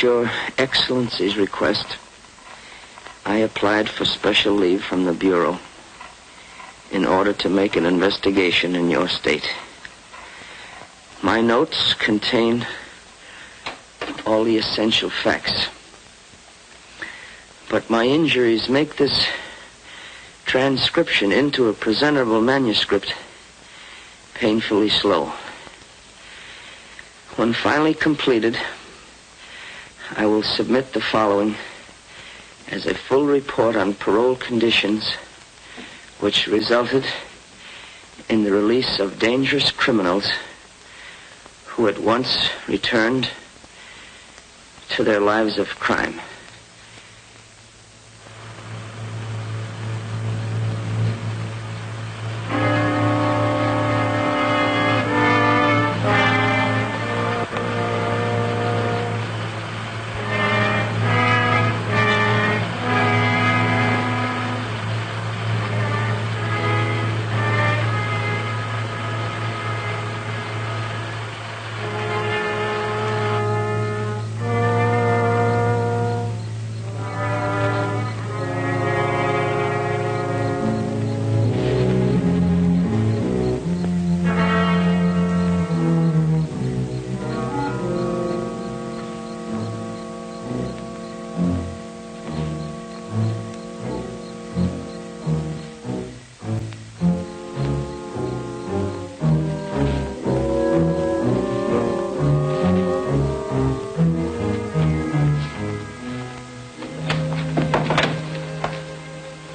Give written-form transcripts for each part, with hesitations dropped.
At your Excellency's request, I applied for special leave from the Bureau in order to make an investigation in your state. My notes contain all the essential facts. But my injuries make this transcription into a presentable manuscript painfully slow. When finally completed, I will submit the following as a full report on parole conditions which resulted in the release of dangerous criminals who at once returned to their lives of crime.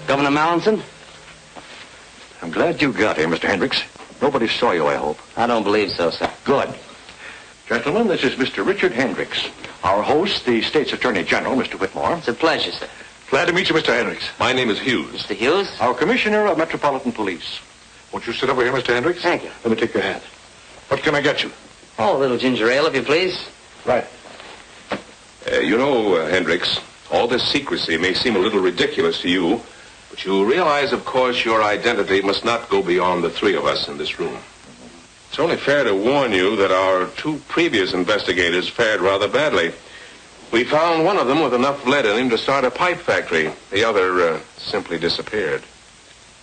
Governor Mallinson? I'm glad you got here, Mr. Hendricks. Nobody saw you, I hope. I don't believe so, sir. Good. Gentlemen, this is Mr. Richard Hendricks. Our host, the State's Attorney General, Mr. Whitmore. It's a pleasure, sir. Glad to meet you, Mr. Hendricks. My name is Hughes. Mr. Hughes? Our Commissioner of Metropolitan Police. Won't you sit over here, Mr. Hendricks? Thank you. Let me take your hand. What can I get you? Oh, a little ginger ale, if you please. Right. Hendricks, all this secrecy may seem a little ridiculous to you, but you realize, of course, your identity must not go beyond the three of us in this room. It's only fair to warn you that our two previous investigators fared rather badly. We found one of them with enough lead in him to start a pipe factory. The other simply disappeared.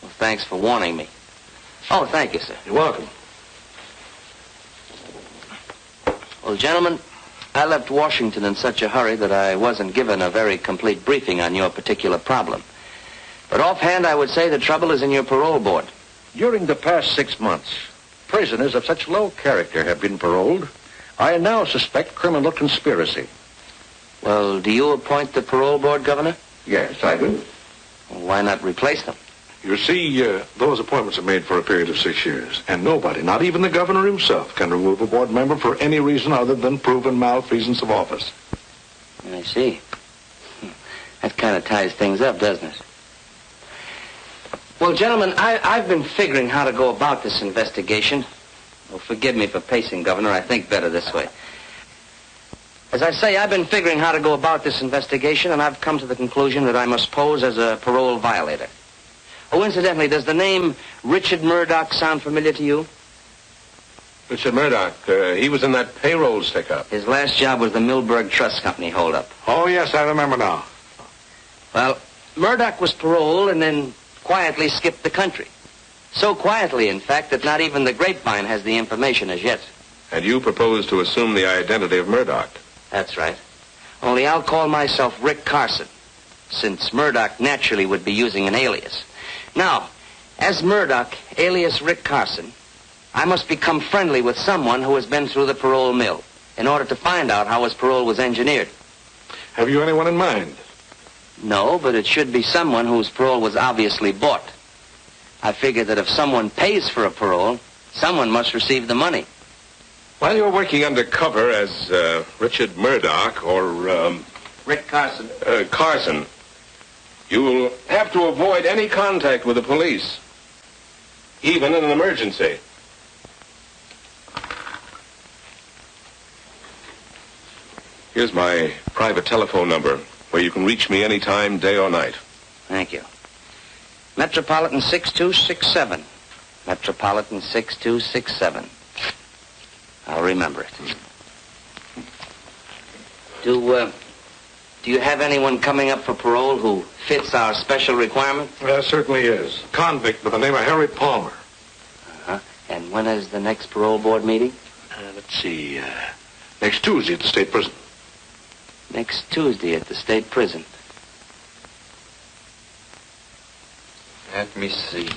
Well, thanks for warning me. Oh, thank you, sir. You're welcome. Well, gentlemen, I left Washington in such a hurry that I wasn't given a very complete briefing on your particular problem. But offhand, I would say the trouble is in your parole board. During the past 6 months, prisoners of such low character have been paroled. I now suspect criminal conspiracy. Well, do you appoint the parole board, Governor? Yes, I do. Well, why not replace them? You see, those appointments are made for a period of 6 years, and nobody, not even the governor himself, can remove a board member for any reason other than proven malfeasance of office. I see. That kind of ties things up, doesn't it? Well, gentlemen, I've been figuring how to go about this investigation. Oh, forgive me for pacing, Governor. I think better this way. As I say, I've been figuring how to go about this investigation, and I've come to the conclusion that I must pose as a parole violator. Oh, incidentally, does the name Richard Murdoch sound familiar to you? Richard Murdoch, he was in that payroll stick-up. His last job was the Milberg Trust Company holdup. Oh, yes, I remember now. Well, Murdoch was paroled and then quietly skipped the country. So quietly, in fact, that not even the grapevine has the information as yet. And you propose to assume the identity of Murdoch? That's right. Only I'll call myself Rick Carson, since Murdoch naturally would be using an alias. Now, as Murdoch, alias Rick Carson, I must become friendly with someone who has been through the parole mill in order to find out how his parole was engineered. Have you anyone in mind? No, but it should be someone whose parole was obviously bought. I figure that if someone pays for a parole, someone must receive the money. While you're working undercover as Richard Murdoch or Rick Carson. Carson, you'll have to avoid any contact with the police, even in an emergency. Here's my private telephone number, where you can reach me anytime, day or night. Thank you. Metropolitan 6267. Metropolitan 6267. I'll remember it. Do you have anyone coming up for parole who fits our special requirement? There certainly is. Convict by the name of Harry Palmer. Uh-huh. And when is the next parole board meeting? Let's see. Next Tuesday at the state prison. Next Tuesday at the state prison. Let me see.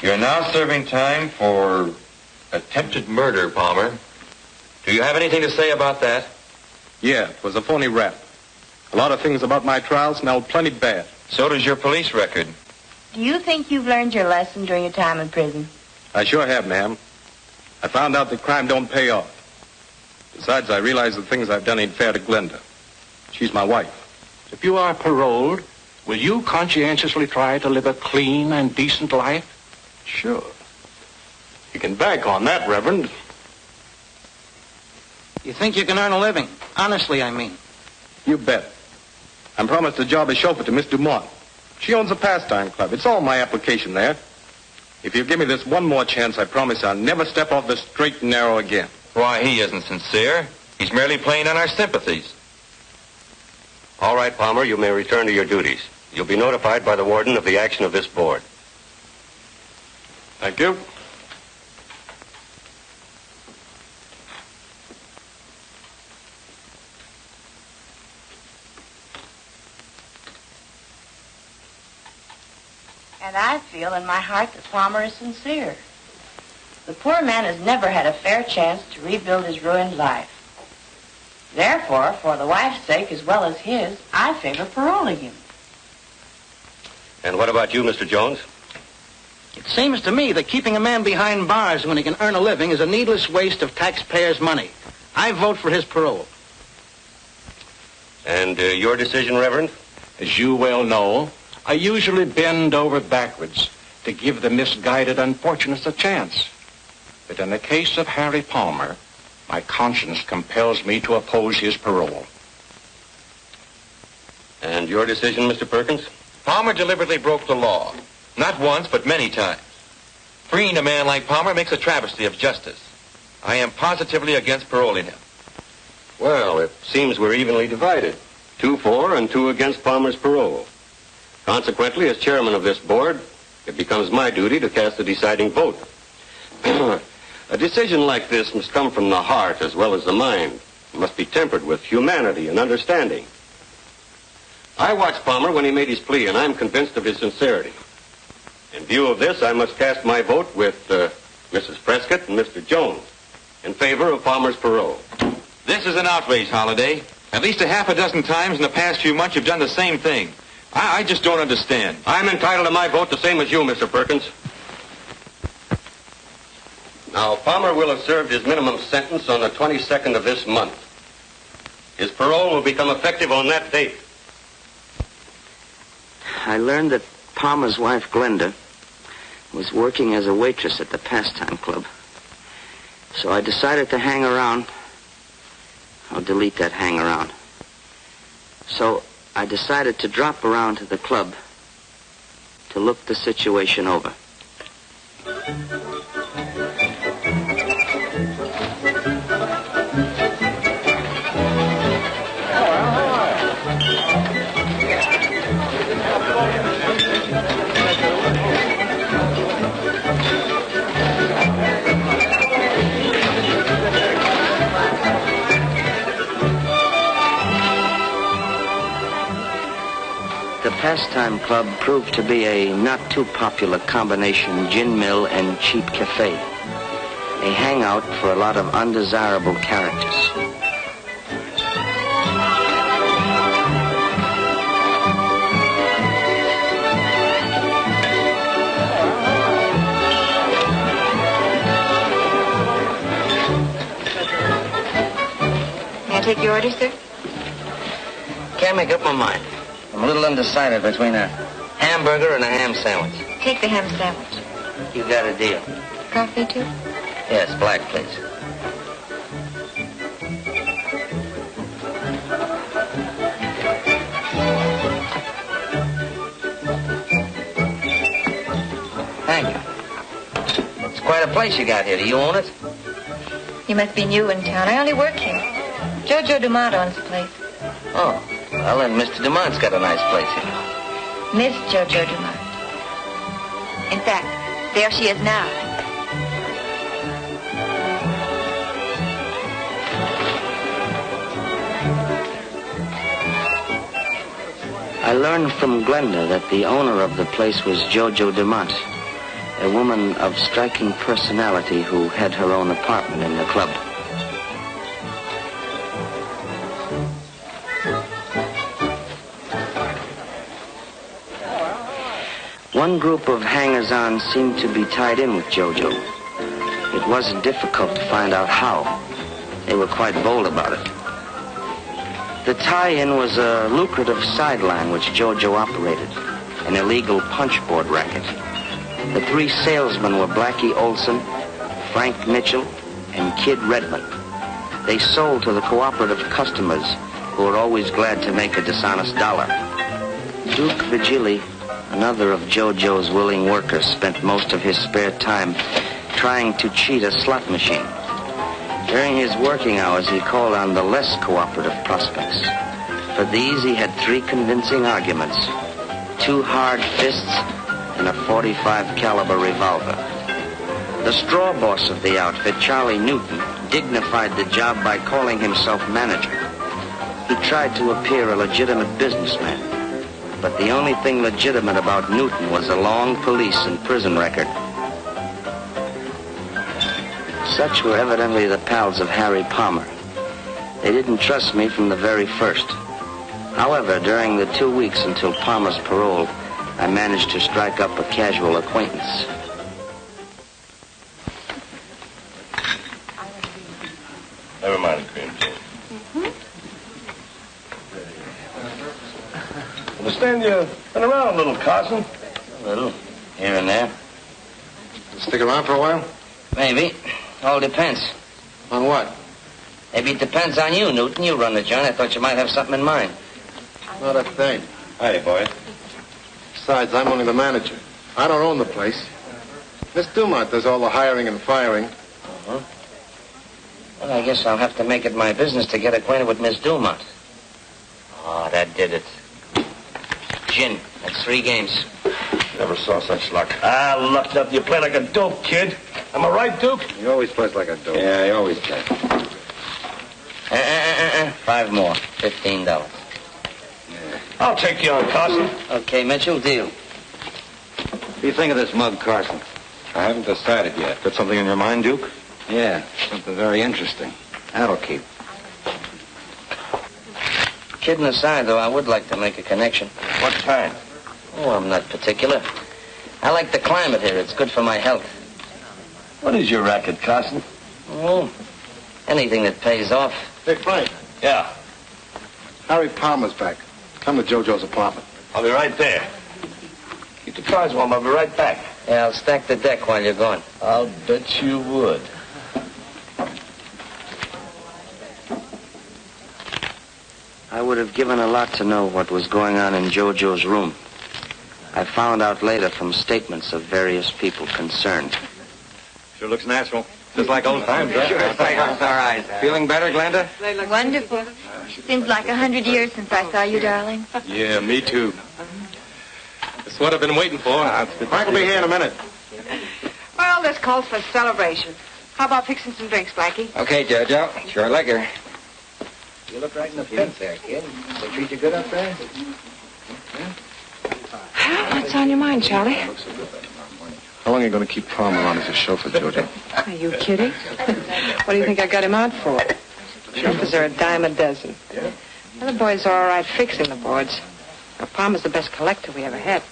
You're now serving time for attempted murder, Palmer. Do you have anything to say about that? Yeah, it was a phony rap. A lot of things about my trial smelled plenty bad. So does your police record. Do you think you've learned your lesson during your time in prison? I sure have, ma'am. I found out that crime don't pay off. Besides, I realize the things I've done ain't fair to Glenda. She's my wife. If you are paroled, will you conscientiously try to live a clean and decent life? Sure. You can bank on that, Reverend. You think you can earn a living? Honestly, I mean. You bet. I'm promised a job as chauffeur to Miss Dumont. She owns a pastime club. It's all my application there. If you give me this one more chance, I promise I'll never step off the straight and narrow again. Why, he isn't sincere. He's merely playing on our sympathies. All right, Palmer, you may return to your duties. You'll be notified by the warden of the action of this board. Thank you. And I feel in my heart that Palmer is sincere. The poor man has never had a fair chance to rebuild his ruined life. Therefore, for the wife's sake as well as his, I favor paroling him. And what about you, Mr. Jones? It seems to me that keeping a man behind bars when he can earn a living is a needless waste of taxpayers' money. I vote for his parole. And your decision, Reverend? As you well know, I usually bend over backwards to give the misguided unfortunates a chance. But in the case of Harry Palmer, my conscience compels me to oppose his parole. And your decision, Mr. Perkins? Palmer deliberately broke the law. Not once, but many times. Freeing a man like Palmer makes a travesty of justice. I am positively against paroling him. Well, it seems we're evenly divided. 2 for and 2 against Palmer's parole. Consequently, as chairman of this board, it becomes my duty to cast the deciding vote. A decision like this must come from the heart as well as the mind. It must be tempered with humanity and understanding. I watched Palmer when he made his plea, and I'm convinced of his sincerity. In view of this, I must cast my vote with Mrs. Prescott and Mr. Jones in favor of Palmer's parole. This is an outrage, Holliday. At least a half a dozen times in the past few months you've done the same thing. I just don't understand. I'm entitled to my vote the same as you, Mr. Perkins. Now, Palmer will have served his minimum sentence on the 22nd of this month. His parole will become effective on that date. I learned that Palmer's wife, Glenda, was working as a waitress at the pastime club. So I decided to hang around. I'll delete that hang around. So I decided to drop around to the club to look the situation over. The Pastime Club proved to be a not too popular combination gin mill and cheap cafe. A hangout for a lot of undesirable characters. May I take your order, sir? Can't make up my mind. I'm a little undecided between a hamburger and a ham sandwich. Take the ham sandwich. You got a deal. Coffee, too? Yes, black, please. Thank you. It's quite a place you got here. Do you own it? You must be new in town. I only work here. Jojo Dumont owns the place. Oh, well, then Mr. Dumont's got a nice place here. Miss Jojo Dumont. In fact, there she is now. I learned from Glenda that the owner of the place was Jojo Dumont, a woman of striking personality who had her own apartment in the club. One group of hangers-on seemed to be tied in with Jojo. It wasn't difficult to find out how. They were quite bold about it. The tie-in was a lucrative sideline which Jojo operated, an illegal punchboard racket. The three salesmen were Blackie Olson, Frank Mitchell, and Kid Redmond. They sold to the cooperative customers who were always glad to make a dishonest dollar. Duke Vigili, another of Jojo's willing workers, spent most of his spare time trying to cheat a slot machine. During his working hours, he called on the less cooperative prospects. For these, he had 3 convincing arguments, 2 hard fists, and a .45 caliber revolver. The straw boss of the outfit, Charlie Newton, dignified the job by calling himself manager. He tried to appear a legitimate businessman, but the only thing legitimate about Newton was a long police and prison record. Such were evidently the pals of Harry Palmer. They didn't trust me from the very first. However, during the 2 weeks until Palmer's parole, I managed to strike up a casual acquaintance. Never mind the cream cheese. Understand you've been around a little, Carson. A little, here and there. Stick around for a while? Maybe. All depends. On what? Maybe it depends on you, Newton. You run the joint. I thought you might have something in mind. Not a thing. Hi, boy. Besides, I'm only the manager. I don't own the place. Miss Dumont does all the hiring and firing. Uh-huh. Well, I guess I'll have to make it my business to get acquainted with Miss Dumont. Oh, that did it. Gin. That's 3 games. Never saw such luck. Lucked up. You play like a dope, kid. Am I right, Duke? He always plays like a dope. Yeah, he always does. 5 more. $15. I'll take you on, Carson. Okay, Mitchell, deal. What do you think of this mug, Carson? I haven't decided yet. Got something in your mind, Duke? Yeah, something very interesting. That'll keep. Kidding aside, though, I would like to make a connection. What kind? Oh, I'm not particular. I like the climate here. It's good for my health. What is your racket, Carson? Oh, anything that pays off. Hey, Frank. Yeah. Harry Palmer's back. Come to Jojo's apartment. I'll be right there. Keep the cards warm. I'll be right back. Yeah, I'll stack the deck while you're gone. I'll bet you would. I would have given a lot to know what was going on in Jojo's room. I found out later from statements of various people concerned. Sure looks natural. Just like old times, huh? Sure, it's like all right. Feeling better, Glenda? Wonderful. Seems like 100 years since I saw you, darling. Yeah, me too. That's what I've been waiting for. Frank will be here in a minute. Well, this calls for celebration. How about fixing some drinks, Blackie? Okay, Jojo. Sure liquor. You look right in the fence there, kid. They treat you good up there? What's on your mind, Charlie? How long are you going to keep Palmer on as a chauffeur, Jojo? Are you kidding? What do you think I got him out for? Chauffeurs are a dime a dozen. Other boys are all right fixing the boards. Now, Palmer's the best collector we ever had.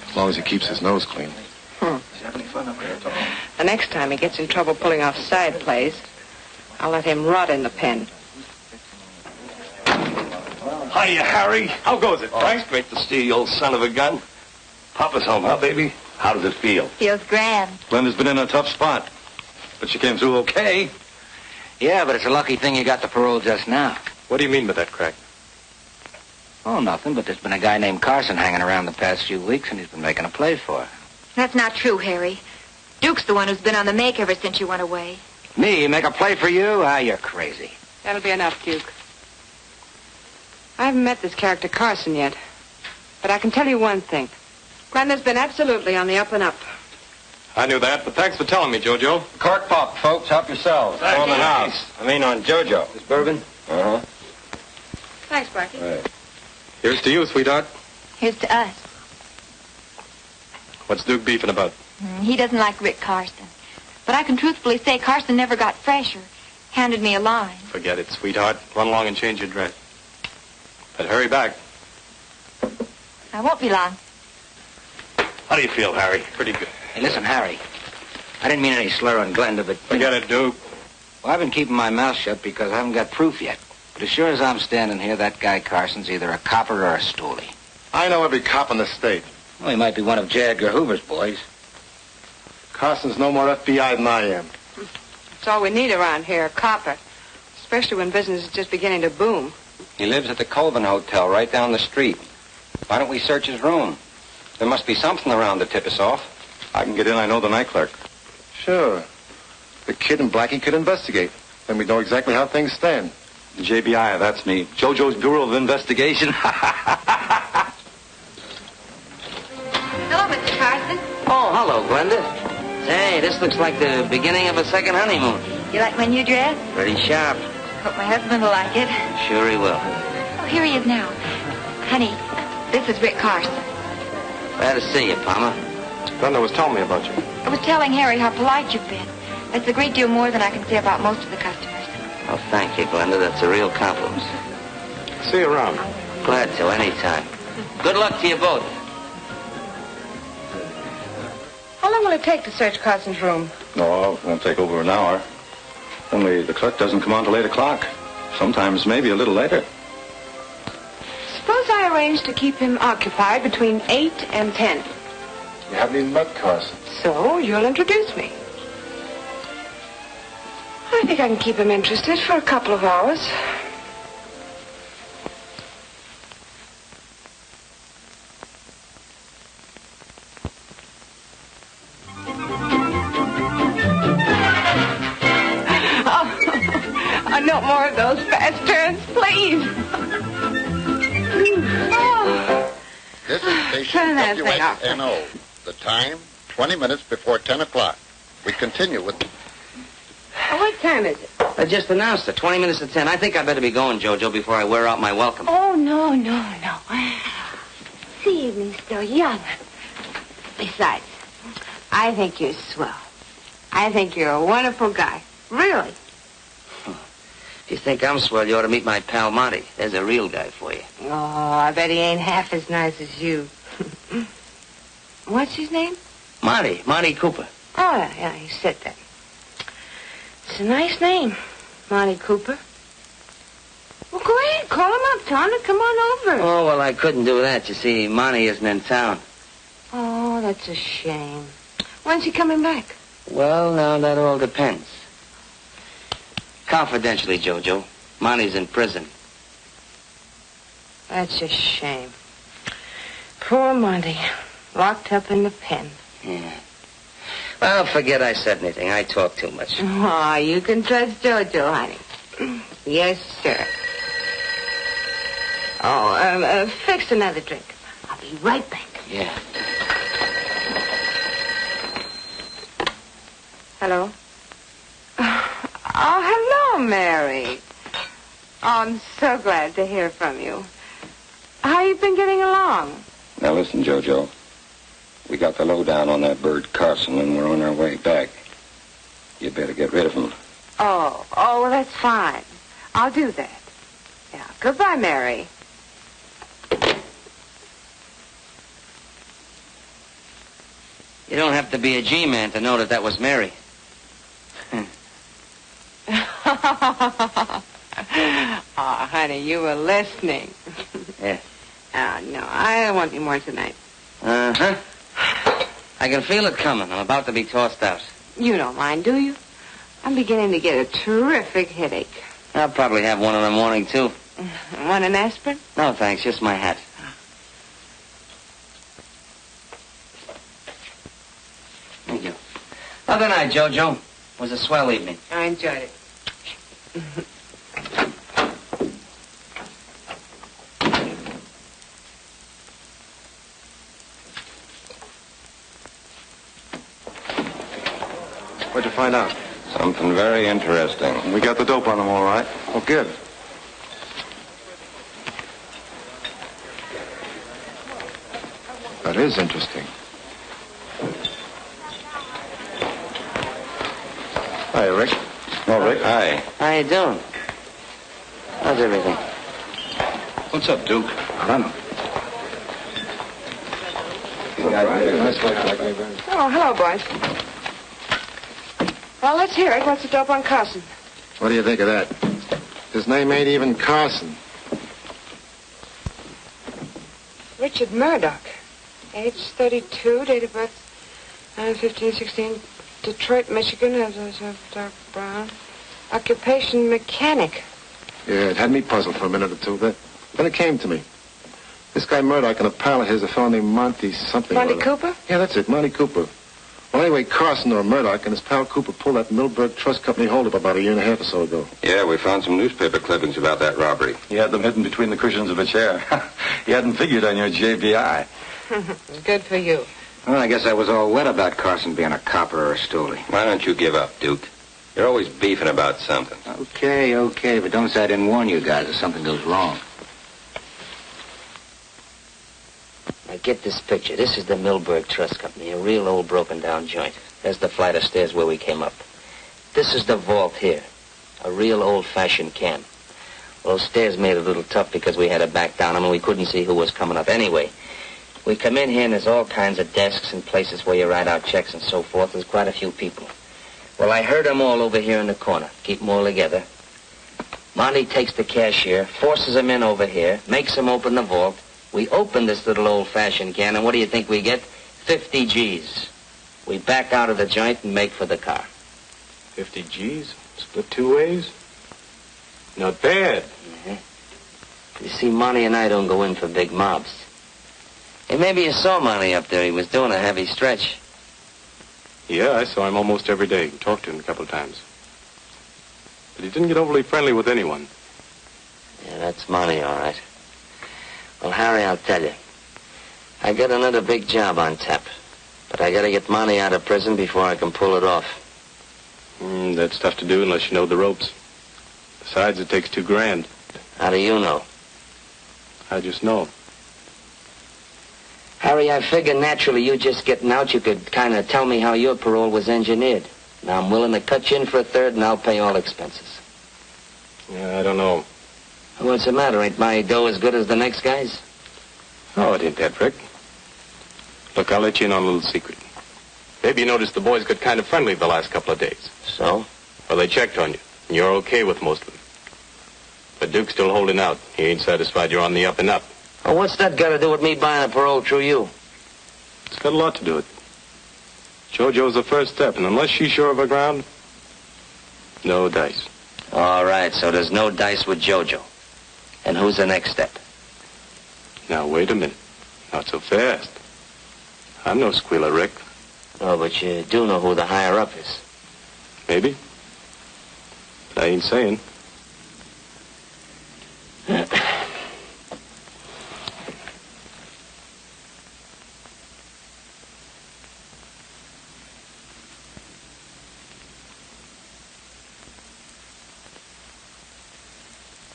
As long as he keeps his nose clean. The next time he gets in trouble pulling off side plays, I'll let him rot in the pen. Hiya, Harry. How goes it, Frank? It's great to see you, old son of a gun. Papa's home, huh, baby? How does it feel? Feels grand. Glenda's been in a tough spot, but she came through okay. Yeah, but it's a lucky thing you got the parole just now. What do you mean by that, Crack? Oh, nothing, but there's been a guy named Carson hanging around the past few weeks, and he's been making a play for her. That's not true, Harry. Duke's the one who's been on the make ever since you went away. Me? Make a play for you? Ah, you're crazy. That'll be enough, Duke. I haven't met this character Carson yet. But I can tell you one thing. Glenda's been absolutely on the up and up. I knew that, but thanks for telling me, Jojo. Cork pop, folks. Help yourselves. Thank On the you. house. I mean on Jojo. This bourbon? Uh-huh. Thanks, Blackie. Right. Here's to you, sweetheart. Here's to us. What's Duke beefing about? He doesn't like Rick Carson. But I can truthfully say Carson never got fresher. Handed me a line. Forget it, sweetheart. Run along and change your dress. But hurry back. I won't be long. How do you feel, Harry? Pretty good. Hey, listen, Harry. I didn't mean any slur on Glenda, but... Forget it, Duke. Well, I've been keeping my mouth shut because I haven't got proof yet. But as sure as I'm standing here, that guy Carson's either a copper or a stoolie. I know every cop in the state. Well, he might be one of J. Edgar Hoover's boys. Carson's no more FBI than I am. That's all we need around here, a copper. Especially when business is just beginning to boom. He lives at the Colvin Hotel right down the street. Why don't we search his room? There must be something around to tip us off. I can get in. I know the night clerk. Sure. The kid and Blackie could investigate. Then we'd know exactly how things stand. JBI, that's me. Jojo's Bureau of Investigation. Hello, Mr. Carson. Oh, hello, Glenda. Say, this looks like the beginning of a second honeymoon. You like my new dress? Pretty sharp. Hope my husband will like it. Sure he will. Oh, here he is now. Honey, this is Rick Carson. Glad to see you, Palmer. Glenda was telling me about you. I was telling Harry how polite you've been. That's a great deal more than I can say about most of the customers. Oh, thank you, Glenda. That's a real compliment. See you around. Glad to, anytime. Good luck to you both. How long will it take to search Carson's room? No, it won't take over an hour. Only the clerk doesn't come on till 8 o'clock. Sometimes maybe a little later. Suppose I arrange to keep him occupied between 8 and 10. You haven't even met Carson. So you'll introduce me. I think I can keep him interested for a couple of hours. Oh, no more of those fast turns, please. Oh. This is station Turn that thing off. WXNO. The time, 20 minutes before 10 o'clock. We continue with... What time is it? I just announced it, 20 minutes to 10. I think I better be going, Jojo, before I wear out my welcome. Oh, no. The evening's still young. Besides, I think you're swell. I think you're a wonderful guy. Really. If you think I'm swell, you ought to meet my pal Monty. There's a real guy for you. Oh, I bet he ain't half as nice as you. What's his name? Monty Cooper. Oh, yeah, you said that. It's a nice name, Monty Cooper. Well, go ahead, call him up, Tom, and come on over. Oh, well, I couldn't do that. You see, Monty isn't in town. Oh, that's a shame. When's he coming back? Well, now, that all depends. Confidentially, Jojo, Monty's in prison. That's a shame. Poor Monty, locked up in the pen. Yeah. Well, forget I said anything. I talk too much. Oh, you can trust Jojo, honey. Yes, sir. Oh, fix another drink. I'll be right back. Yeah. Hello? Oh, hello, Mary. Oh, I'm so glad to hear from you. How you been getting along? Now listen, Jojo. We got the lowdown on that bird Carson, and we're on our way back. You better get rid of him. Oh, well, that's fine. I'll do that. Yeah, goodbye, Mary. You don't have to be a G-man to know that that was Mary. Oh, honey, you were listening. Yeah. Oh, no, I don't want any more tonight. Uh-huh. I can feel it coming. I'm about to be tossed out. You don't mind, do you? I'm beginning to get a terrific headache. I'll probably have one in the morning, too. Want an aspirin? No, thanks. Just my hat. Thank you. Other night, Jojo. It was a swell evening. I enjoyed it. What'd you find out? Something very interesting. We got the dope on them all right. Oh, good. That is interesting. Hi, Rick. Oh, Rick. Hi. How you doing? How's everything? What's up, Duke? I don't know. Oh, hello, boys. Well, let's hear it. What's the dope on Carson? What do you think of that? His name ain't even Carson. Richard Murdoch. Age 32, date of birth 9/15/16, Detroit, Michigan, has dark brown. Occupation mechanic. Yeah, it had me puzzled for a minute or two. Then it came to me. This guy Murdoch and a pal of his, a fellow named Monty something. Monty Cooper? Yeah, that's it, Monty Cooper. Well, anyway, Carson or Murdoch and his pal Cooper pulled that Milberg Trust Company holdup about a year and a half or so ago. Yeah, we found some newspaper clippings about that robbery. He had them hidden between the cushions of a chair. He hadn't figured on your JPI. Good for you. Well, I guess I was all wet about Carson being a copper or a stoolie. Why don't you give up, Duke? You're always beefing about something. Okay, but don't say I didn't warn you guys if something goes wrong. Now, get this picture. This is the Milberg Trust Company, a real old broken-down joint. There's the flight of stairs where we came up. This is the vault here, a real old-fashioned camp. Well, those stairs made it a little tough because we had to back down them and we couldn't see who was coming up anyway. We come in here and there's all kinds of desks and places where you write out checks and so forth. There's quite a few people. Well, I heard them all over here in the corner. Keep them all together. Monty takes the cashier, forces him in over here, makes him open the vault. We open this little old-fashioned can, and what do you think we get? 50 G's. We back out of the joint and make for the car. 50 G's? Split two ways? Not bad. Mm-hmm. You see, Monty and I don't go in for big mobs. Hey, maybe you saw Monty up there. He was doing a heavy stretch. Yeah, I saw him almost every day. Talked to him a couple of times. But he didn't get overly friendly with anyone. Yeah, that's Monty, all right. Well, Harry, I'll tell you. I got another big job on tap. But I gotta get Monty out of prison before I can pull it off. That's tough to do unless you know the ropes. Besides, it takes $2,000. How do you know? I just know. Harry, I figure naturally you just getting out, you could kind of tell me how your parole was engineered. Now, I'm willing to cut you in for a third, and I'll pay all expenses. Yeah, I don't know. What's the matter? Ain't my dough as good as the next guy's? Oh, it ain't that, Rick. Look, I'll let you in on a little secret. Maybe you noticed the boys got kind of friendly the last couple of days. So? Well, they checked on you, and you're okay with most of them. But Duke's still holding out. He ain't satisfied you're on the up and up. Well, what's that got to do with me buying a parole through you? It's got a lot to do with it. JoJo's the first step, and unless she's sure of her ground, no dice. All right, so there's no dice with JoJo. And who's the next step? Now, wait a minute. Not so fast. I'm no squealer, Rick. Oh, but you do know who the higher-up is. Maybe. But I ain't saying.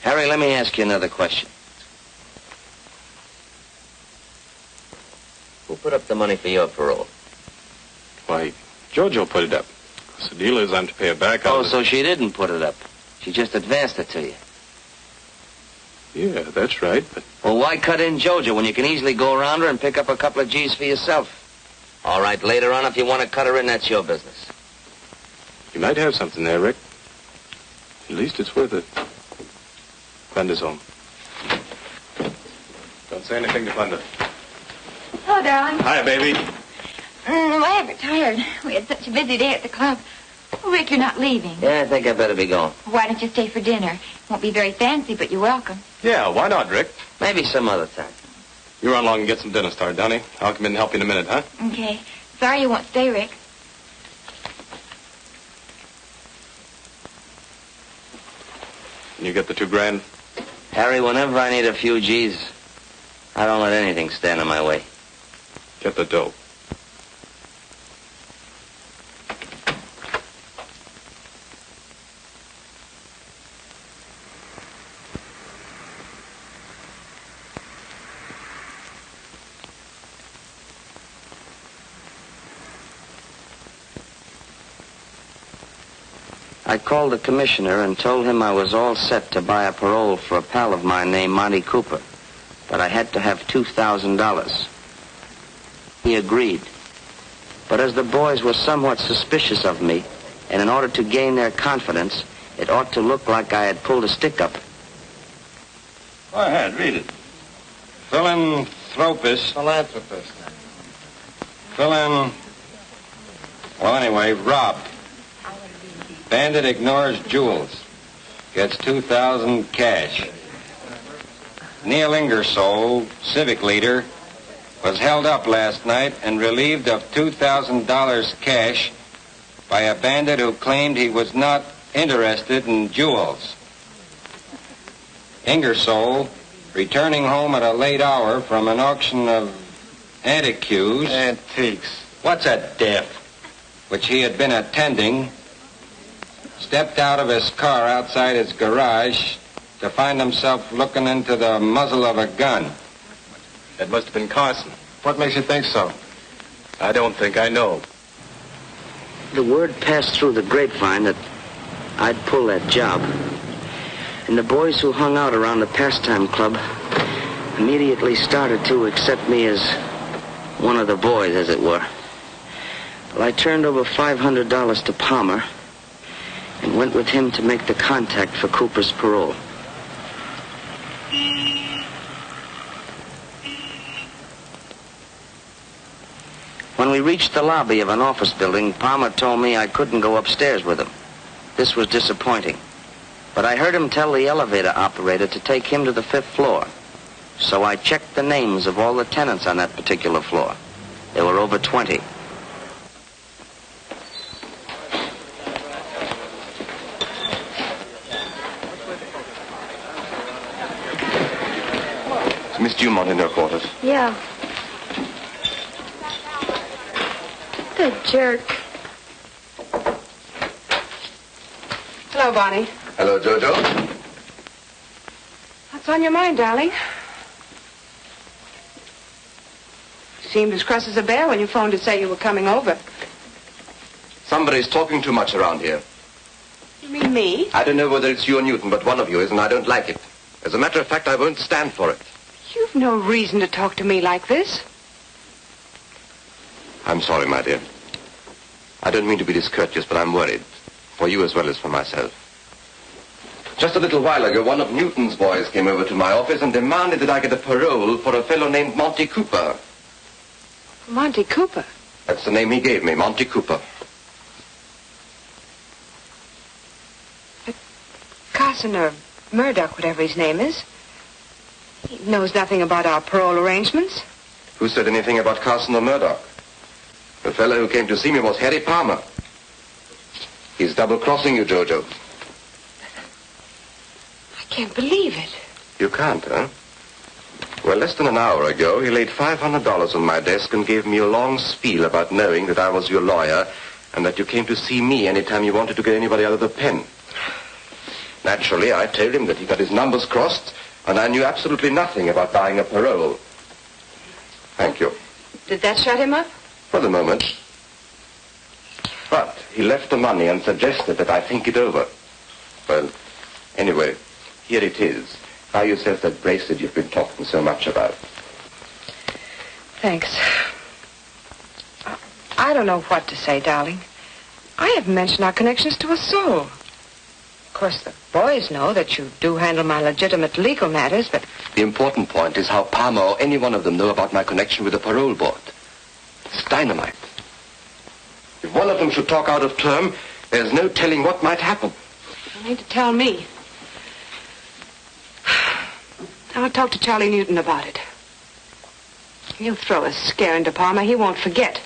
Harry, let me ask you another question. Who put up the money for your parole? Why, JoJo put it up. 'Cause the deal is I'm to pay her back. Oh, so she didn't put it up. She just advanced it to you. Yeah, that's right, but... Well, why cut in JoJo when you can easily go around her and pick up a couple of G's for yourself? All right, later on, if you want to cut her in, that's your business. You might have something there, Rick. At least it's worth it. Glenda's home. Don't say anything to Glenda. Hello, darling. Hi, baby. I'm ever tired. We had such a busy day at the club. Oh, Rick, you're not leaving. Yeah, I think I better be going. Why don't you stay for dinner? Won't be very fancy, but you're welcome. Yeah, why not, Rick? Maybe some other time. You run along and get some dinner started, Donnie. I'll come in and help you in a minute, huh? Okay. Sorry you won't stay, Rick. Can you get the $2,000? Harry, whenever I need a few G's, I don't let anything stand in my way. Get the dough. I called the commissioner and told him I was all set to buy a parole for a pal of mine named Monty Cooper, but I had to have $2,000. He agreed. But as the boys were somewhat suspicious of me, and in order to gain their confidence, it ought to look like I had pulled a stick-up. Go ahead, read it. Philanthropist. Well, anyway, robbed. Bandit ignores jewels. Gets $2,000 cash. Neil Ingersoll, civic leader, was held up last night and relieved of $2,000 cash by a bandit who claimed he was not interested in jewels. Ingersoll, returning home at a late hour from an auction of antiques. What's a diff? Which he had been attending, stepped out of his car outside his garage to find himself looking into the muzzle of a gun. That must have been Carson. What makes you think so? I don't think I know. The word passed through the grapevine that I'd pull that job. And the boys who hung out around the pastime club immediately started to accept me as one of the boys, as it were. Well, I turned over $500 to Palmer and went with him to make the contact for Cooper's parole. When we reached the lobby of an office building, Palmer told me I couldn't go upstairs with him. This was disappointing. But I heard him tell the elevator operator to take him to the 5th floor. So I checked the names of all the tenants on that particular floor. There were over 20. Is Miss Dumont in her quarters? Yeah. The jerk. Hello, Bonnie. Hello, Jojo. What's on your mind, darling? You seemed as cross as a bear when you phoned to say you were coming over. Somebody's talking too much around here. You mean me? I don't know whether it's you or Newton, but one of you is, and I don't like it. As a matter of fact, I won't stand for it. You've no reason to talk to me like this. I'm sorry, my dear. I don't mean to be discourteous, but I'm worried. For you as well as for myself. Just a little while ago, one of Newton's boys came over to my office and demanded that I get a parole for a fellow named Monty Cooper. Monty Cooper? That's the name he gave me, Monty Cooper. But Carson or Murdoch, whatever his name is, he knows nothing about our parole arrangements. Who said anything about Carson or Murdoch? The fellow who came to see me was Harry Palmer. He's double-crossing you, Jojo. I can't believe it. You can't, huh? Well, less than an hour ago, he laid $500 on my desk and gave me a long spiel about knowing that I was your lawyer and that you came to see me anytime you wanted to get anybody out of the pen. Naturally, I told him that he got his numbers crossed and I knew absolutely nothing about buying a parole. Thank you. Did that shut him up? For the moment. But he left the money and suggested that I think it over. Well, anyway, here it is. Buy yourself that bracelet you've been talking so much about. Thanks. I don't know what to say, darling. I haven't mentioned our connections to a soul. Of course, the boys know that you do handle my legitimate legal matters, but... The important point is how Palmer or any one of them know about my connection with the parole board. It's dynamite. If one of them should talk out of term, there's no telling what might happen. You need to tell me. I'll talk to Charlie Newton about it. He'll throw a scare into Palmer. He won't forget.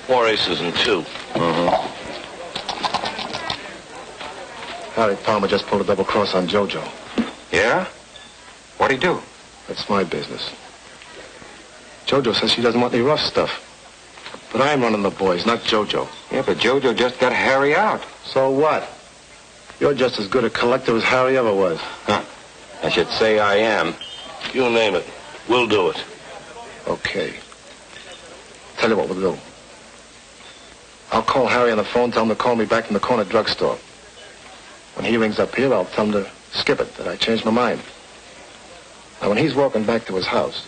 Four aces and two. Harry Palmer just pulled a double cross on JoJo. Yeah? What'd he do? That's my business. JoJo says she doesn't want any rough stuff. But I'm running the boys, not JoJo. Yeah, but JoJo just got Harry out. So what? You're just as good a collector as Harry ever was. Huh. I should say I am. You name it. We'll do it. Okay. Tell you what we'll do. I'll call Harry on the phone, tell him to call me back from the corner drugstore. When he rings up here, I'll tell him to skip it, that I changed my mind. Now, when he's walking back to his house...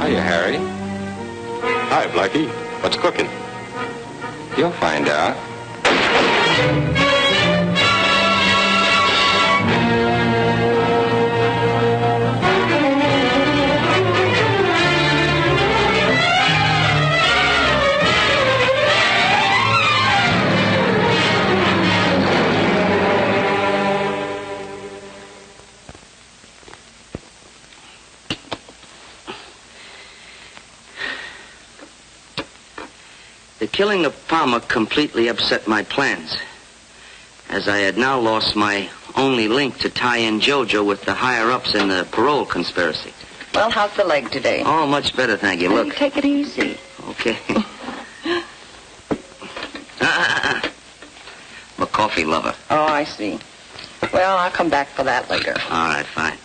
Hiya, Harry. Hi, Blackie. What's cooking? You'll find out. The killing of Palmer completely upset my plans, as I had now lost my only link to tie in JoJo with the higher-ups in the parole conspiracy. Well, how's the leg today? Oh, much better, thank you. Look. Take it easy. Okay. I'm a coffee lover. Oh, I see. Well, I'll come back for that later. All right, fine.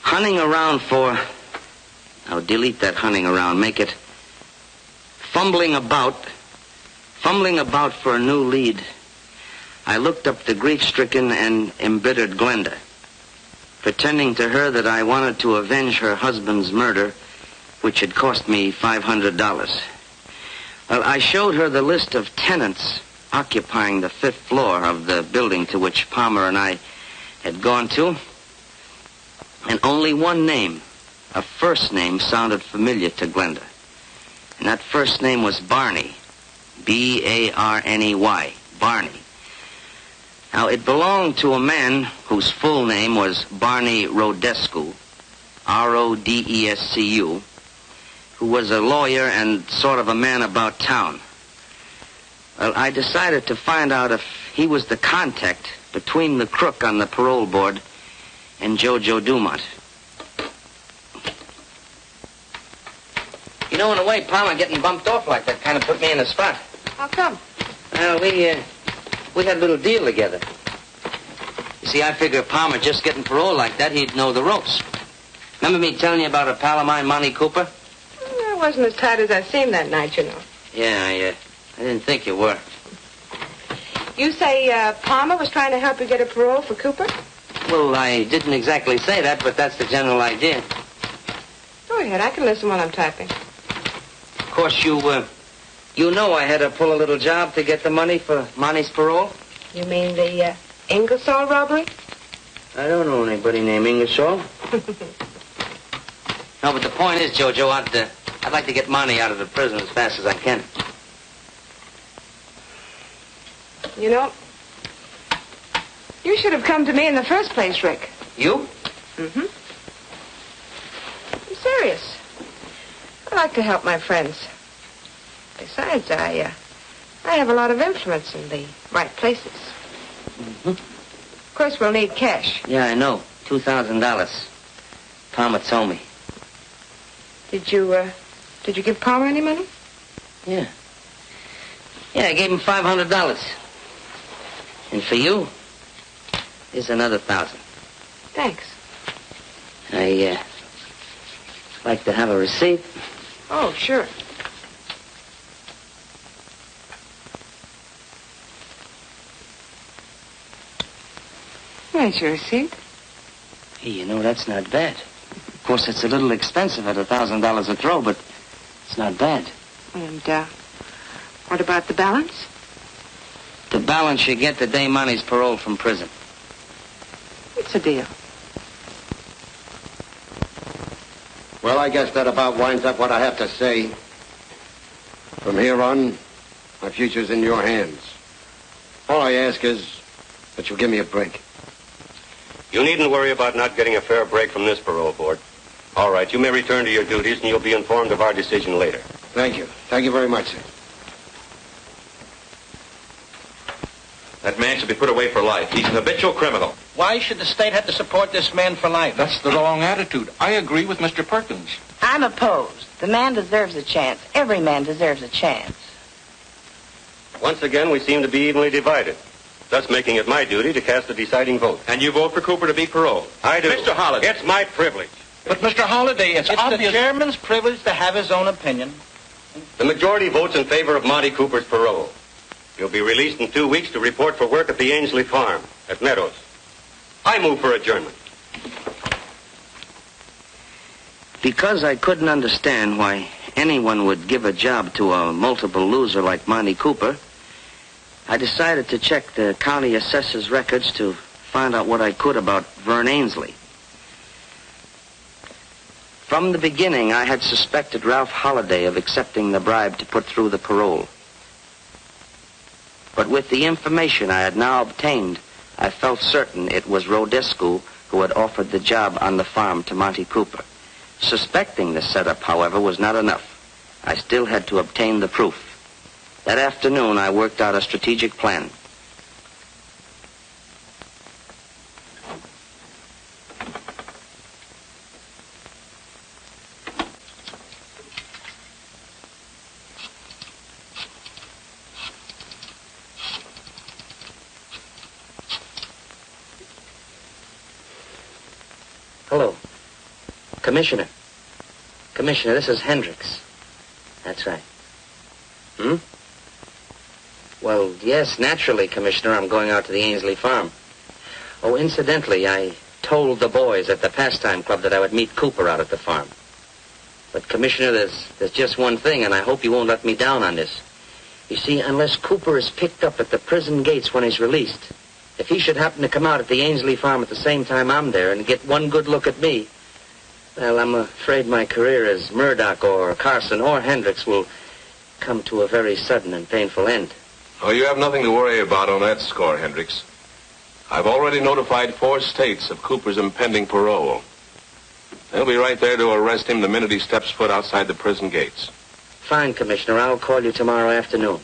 Hunting around for... Now, delete that hunting around. Make it fumbling about for a new lead. I looked up the grief-stricken and embittered Glenda, pretending to her that I wanted to avenge her husband's murder, which had cost me $500. Well, I showed her the list of tenants occupying the 5th floor of the building to which Palmer and I had gone to, and only one name, a first name, sounded familiar to Glenda. And that first name was Barney. B-A-R-N-E-Y. Barney. Now, it belonged to a man whose full name was Barney Rodescu, R-O-D-E-S-C-U, who was a lawyer and sort of a man about town. Well, I decided to find out if he was the contact between the crook on the parole board and JoJo Dumont. You know, in a way, Palmer getting bumped off like that kind of put me in a spot. How come? Well, we had a little deal together. You see, I figure Palmer just getting parole like that, he'd know the ropes. Remember me telling you about a pal of mine, Monty Cooper? I wasn't as tight as I seemed that night, you know. Yeah, I didn't think you were. You say Palmer was trying to help you get a parole for Cooper? Well, I didn't exactly say that, but that's the general idea. Go ahead, I can listen while I'm typing. Of course, you know I had to pull a little job to get the money for Monty's parole? You mean the Ingersoll robbery? I don't know anybody named Ingersoll. No, but the point is, JoJo, I'd like to get Monty out of the prison as fast as I can. You know, you should have come to me in the first place, Rick. You? Mm-hmm. I'm serious. I like to help my friends. Besides, I have a lot of influence in the right places. Mm-hmm. Of course, we'll need cash. Yeah, I know. $2,000. Palmer told me. Did you give Palmer any money? Yeah. Yeah, I gave him $500. And for you, here's another 1,000. Thanks. I like to have a receipt. Oh, sure. There's your receipt. Hey, you know, that's not bad. Of course, it's a little expensive at $1,000 a throw, but it's not bad. And, what about the balance? The balance you get the day Monty's paroled from prison. It's a deal. Well, I guess that about winds up what I have to say. From here on, my future's in your hands. All I ask is that you give me a break. You needn't worry about not getting a fair break from this parole board. All right, you may return to your duties, and you'll be informed of our decision later. Thank you. Thank you very much, sir. That man should be put away for life. He's an habitual criminal. Why should the state have to support this man for life? That's the wrong attitude. I agree with Mr. Perkins. I'm opposed. The man deserves a chance. Every man deserves a chance. Once again, we seem to be evenly divided, thus making it my duty to cast the deciding vote. And you vote for Cooper to be paroled? I do. Mr. Holliday. It's my privilege. But, Mr. Holliday, it's obvious... the chairman's privilege to have his own opinion. The majority votes in favor of Monty Cooper's parole. He'll be released in 2 weeks to report for work at the Ainsley farm at Meadows. I move for adjournment. Because I couldn't understand why anyone would give a job to a multiple loser like Monty Cooper, I decided to check the county assessor's records to find out what I could about Vern Ainsley. From the beginning, I had suspected Ralph Holliday of accepting the bribe to put through the parole. But with the information I had now obtained, I felt certain it was Rodescu who had offered the job on the farm to Monty Cooper. Suspecting the setup, however, was not enough. I still had to obtain the proof. That afternoon, I worked out a strategic plan. Hello. Commissioner. Commissioner, this is Hendricks. That's right. Well, yes, naturally, Commissioner, I'm going out to the Ainsley farm. Oh, incidentally, I told the boys at the pastime club that I would meet Cooper out at the farm. But, Commissioner, there's just one thing, and I hope you won't let me down on this. You see, unless Cooper is picked up at the prison gates when he's released, if he should happen to come out at the Ainsley farm at the same time I'm there and get one good look at me, well, I'm afraid my career as Murdoch or Carson or Hendricks will come to a very sudden and painful end. Oh, you have nothing to worry about on that score, Hendricks. I've already notified 4 states of Cooper's impending parole. They'll be right there to arrest him the minute he steps foot outside the prison gates. Fine, Commissioner. I'll call you tomorrow afternoon.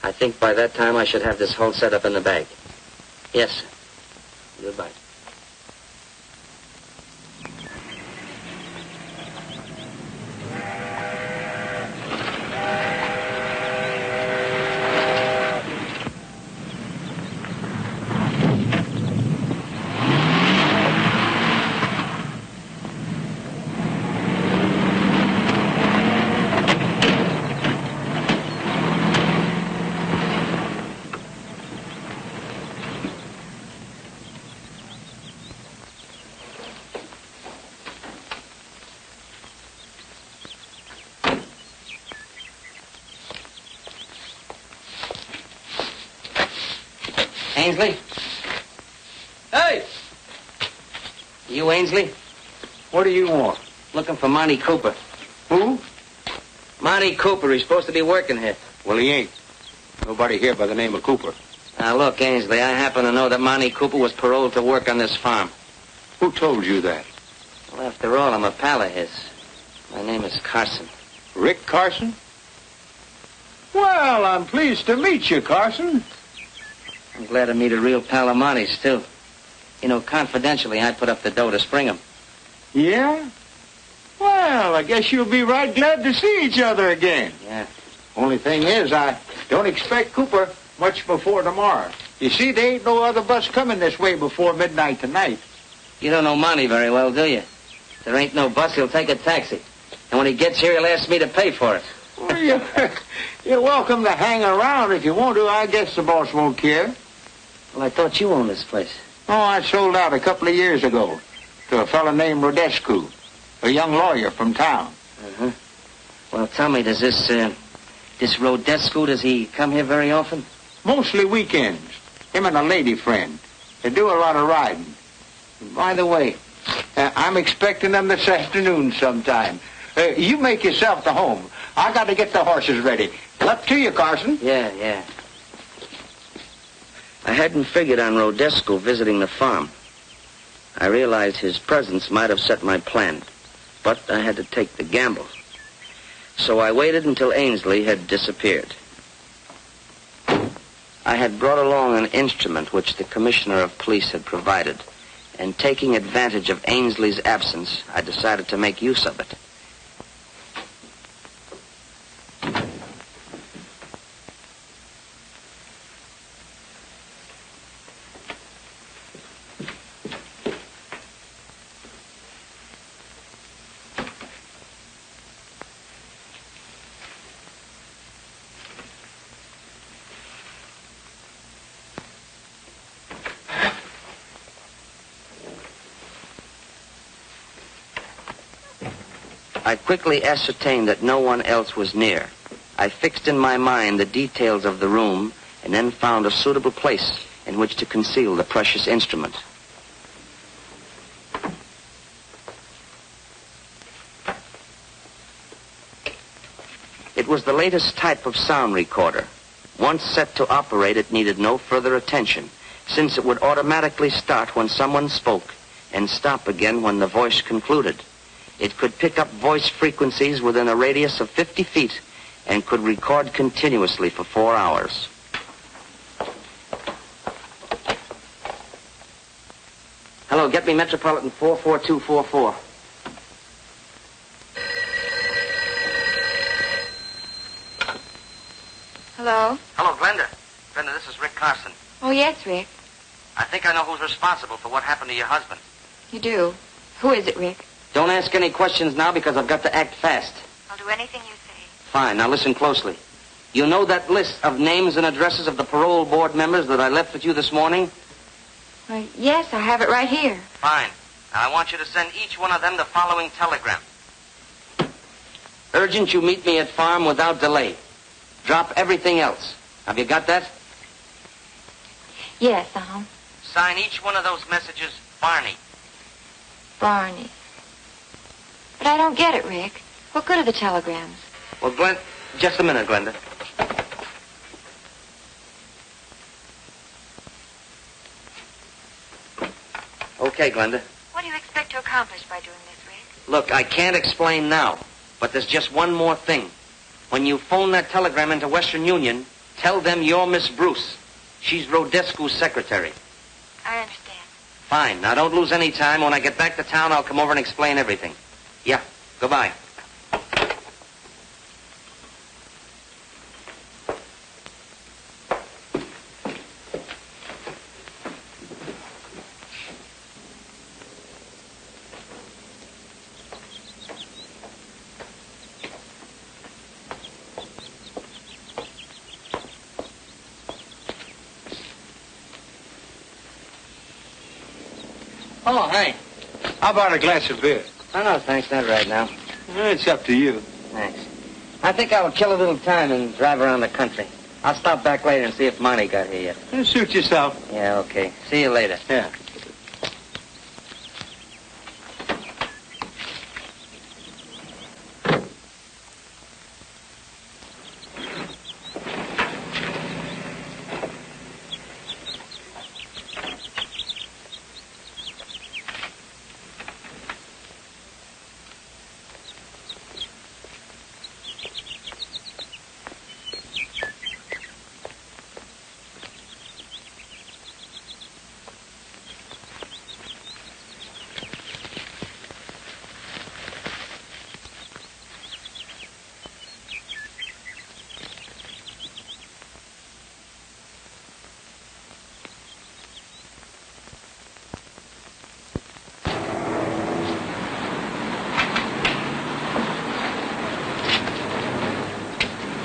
I think by that time I should have this whole setup in the bag. Yes, sir. Goodbye. Ainsley? Hey! You Ainsley? What do you want? Looking for Monty Cooper. Who? Monty Cooper. He's supposed to be working here. Well, he ain't. Nobody here by the name of Cooper. Now, look, Ainsley, I happen to know that Monty Cooper was paroled to work on this farm. Who told you that? Well, after all, I'm a pal of his. My name is Carson. Rick Carson? Well, I'm pleased to meet you, Carson. I'm glad to meet a real pal of Monty's, too. You know, confidentially, I put up the dough to spring him. Yeah? Well, I guess you'll be right glad to see each other again. Yeah. Only thing is, I don't expect Cooper much before tomorrow. You see, there ain't no other bus coming this way before midnight tonight. You don't know Monty very well, do you? If there ain't no bus, he'll take a taxi. And when he gets here, he'll ask me to pay for it. Well, you're welcome to hang around if you want to. I guess the boss won't care. Well, I thought you owned this place. Oh, I sold out a couple of years ago to a fellow named Rodescu, a young lawyer from town. Uh-huh. Well, tell me, does this Rodescu, does he come here very often? Mostly weekends. Him and a lady friend. They do a lot of riding. And by the way, I'm expecting them this afternoon sometime. You make yourself to home. I got to get the horses ready. Up to you, Carson. Yeah. I hadn't figured on Rodescu visiting the farm. I realized his presence might have set my plan, but I had to take the gamble. So I waited until Ainsley had disappeared. I had brought along an instrument which the commissioner of police had provided, and taking advantage of Ainsley's absence, I decided to make use of it. I quickly ascertained that no one else was near. I fixed in my mind the details of the room and then found a suitable place in which to conceal the precious instrument. It was the latest type of sound recorder. Once set to operate, it needed no further attention, since it would automatically start when someone spoke and stop again when the voice concluded. It could pick up voice frequencies within a radius of 50 feet and could record continuously for 4 hours. Hello, get me Metropolitan 44244. Hello? Hello, Glenda. Glenda, this is Rick Carson. Oh, yes, Rick. I think I know who's responsible for what happened to your husband. You do? Who is it, Rick? Don't ask any questions now because I've got to act fast. I'll do anything you say. Fine, now listen closely. You know that list of names and addresses of the parole board members that I left with you this morning? Yes, I have it right here. Fine. Now I want you to send each one of them the following telegram. Urgent you meet me at farm without delay. Drop everything else. Have you got that? Yes, Sign each one of those messages Barney. Barney. But I don't get it, Rick. What good are the telegrams? Well, Glenn, just a minute, Glenda. Okay, Glenda. What do you expect to accomplish by doing this, Rick? Look, I can't explain now, but there's just one more thing. When you phone that telegram into Western Union, tell them you're Miss Bruce. She's Rodescu's secretary. I understand. Fine. Now, don't lose any time. When I get back to town, I'll come over and explain everything. Yeah. Goodbye. Oh, Hank. How about a glass of beer? Oh, no, thanks. Not right now. It's up to you. Thanks. I think I'll kill a little time and drive around the country. I'll stop back later and see if Monty got here yet. Suit yourself. Yeah, okay. See you later. Yeah.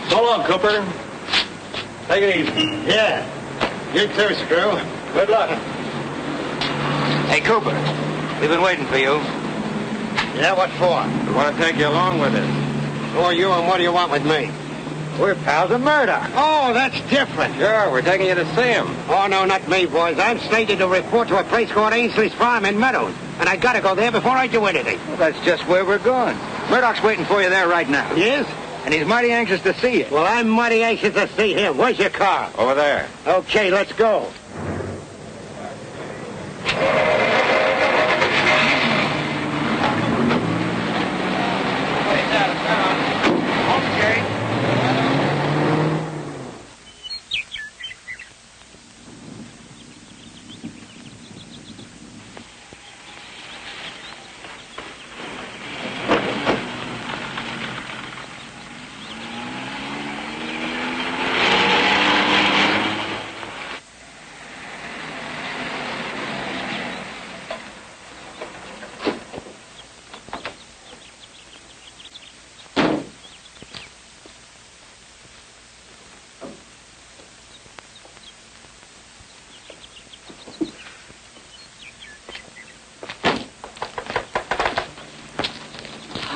So long, Cooper. Take it easy. Yeah. You too, Screw. Good luck. Hey, Cooper. We've been waiting for you. Yeah, what for? We want to take you along with us. Who are you and what do you want with me? We're pals of Murdoch. Oh, that's different. Sure, we're taking you to see him. Oh, no, not me, boys. I'm slated to report to a place called Ainsley's Farm in Meadows. And I gotta go there before I do anything. Well, that's just where we're going. Murdoch's waiting for you there right now. He is? And he's mighty anxious to see you. Well, I'm mighty anxious to see him. Where's your car? Over there. Okay, let's go.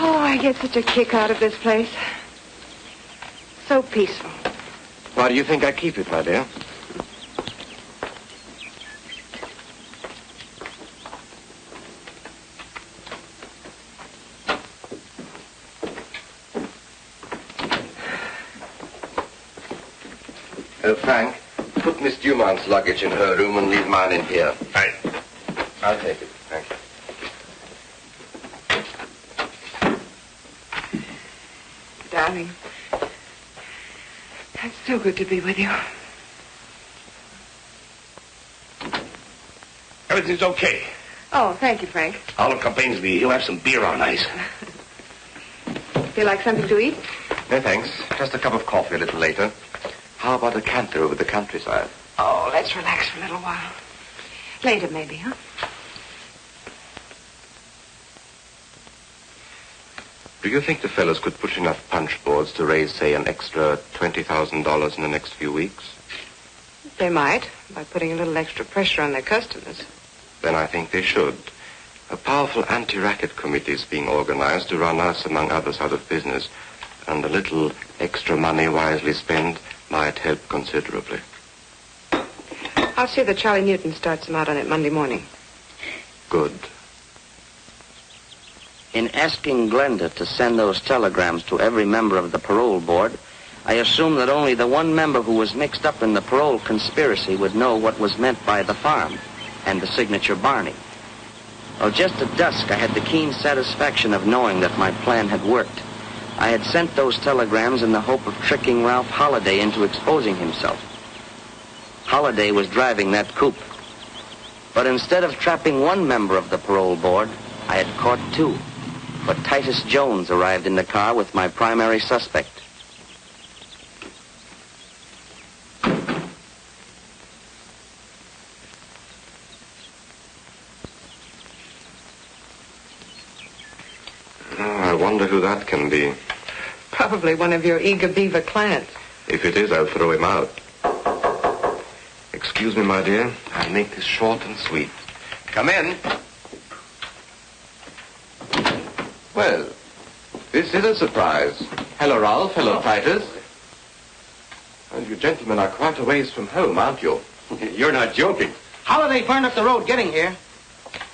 I get such a kick out of this place. So peaceful. Why do you think I keep it, my dear? Oh, Frank, put Miss Dumont's luggage in her room and leave mine in here. Right. I'll take it. Thank you. Darling, it's so good to be with you. Everything's okay. Oh, thank you, Frank. Olive complains me he'll have some beer on ice. Feel like something to eat? No, thanks. Just a cup of coffee a little later. How about a canter over the countryside? Oh, let's relax for a little while. Later, maybe, huh? Do you think the fellows could push enough punch boards to raise, say, an extra $20,000 in the next few weeks? They might, by putting a little extra pressure on their customers. Then I think they should. A powerful anti-racket committee is being organized to run us, among others, out of business. And a little extra money wisely spent might help considerably. I'll see that Charlie Newton starts them out on it Monday morning. Good. In asking Glenda to send those telegrams to every member of the parole board, I assumed that only the one member who was mixed up in the parole conspiracy would know what was meant by the farm and the signature Barney. Well, just at dusk, I had the keen satisfaction of knowing that my plan had worked. I had sent those telegrams in the hope of tricking Ralph Holliday into exposing himself. Holliday was driving that coupe. But instead of trapping one member of the parole board, I had caught two. But Titus Jones arrived in the car with my primary suspect. I wonder who that can be. Probably one of your eager beaver clients. If it is, I'll throw him out. Excuse me, my dear. I'll make this short and sweet. Come in. Well, this is a surprise. Hello, Ralph. Hello, Titus. And you gentlemen are quite a ways from home, aren't you? You're not joking. Holiday burned up the road getting here.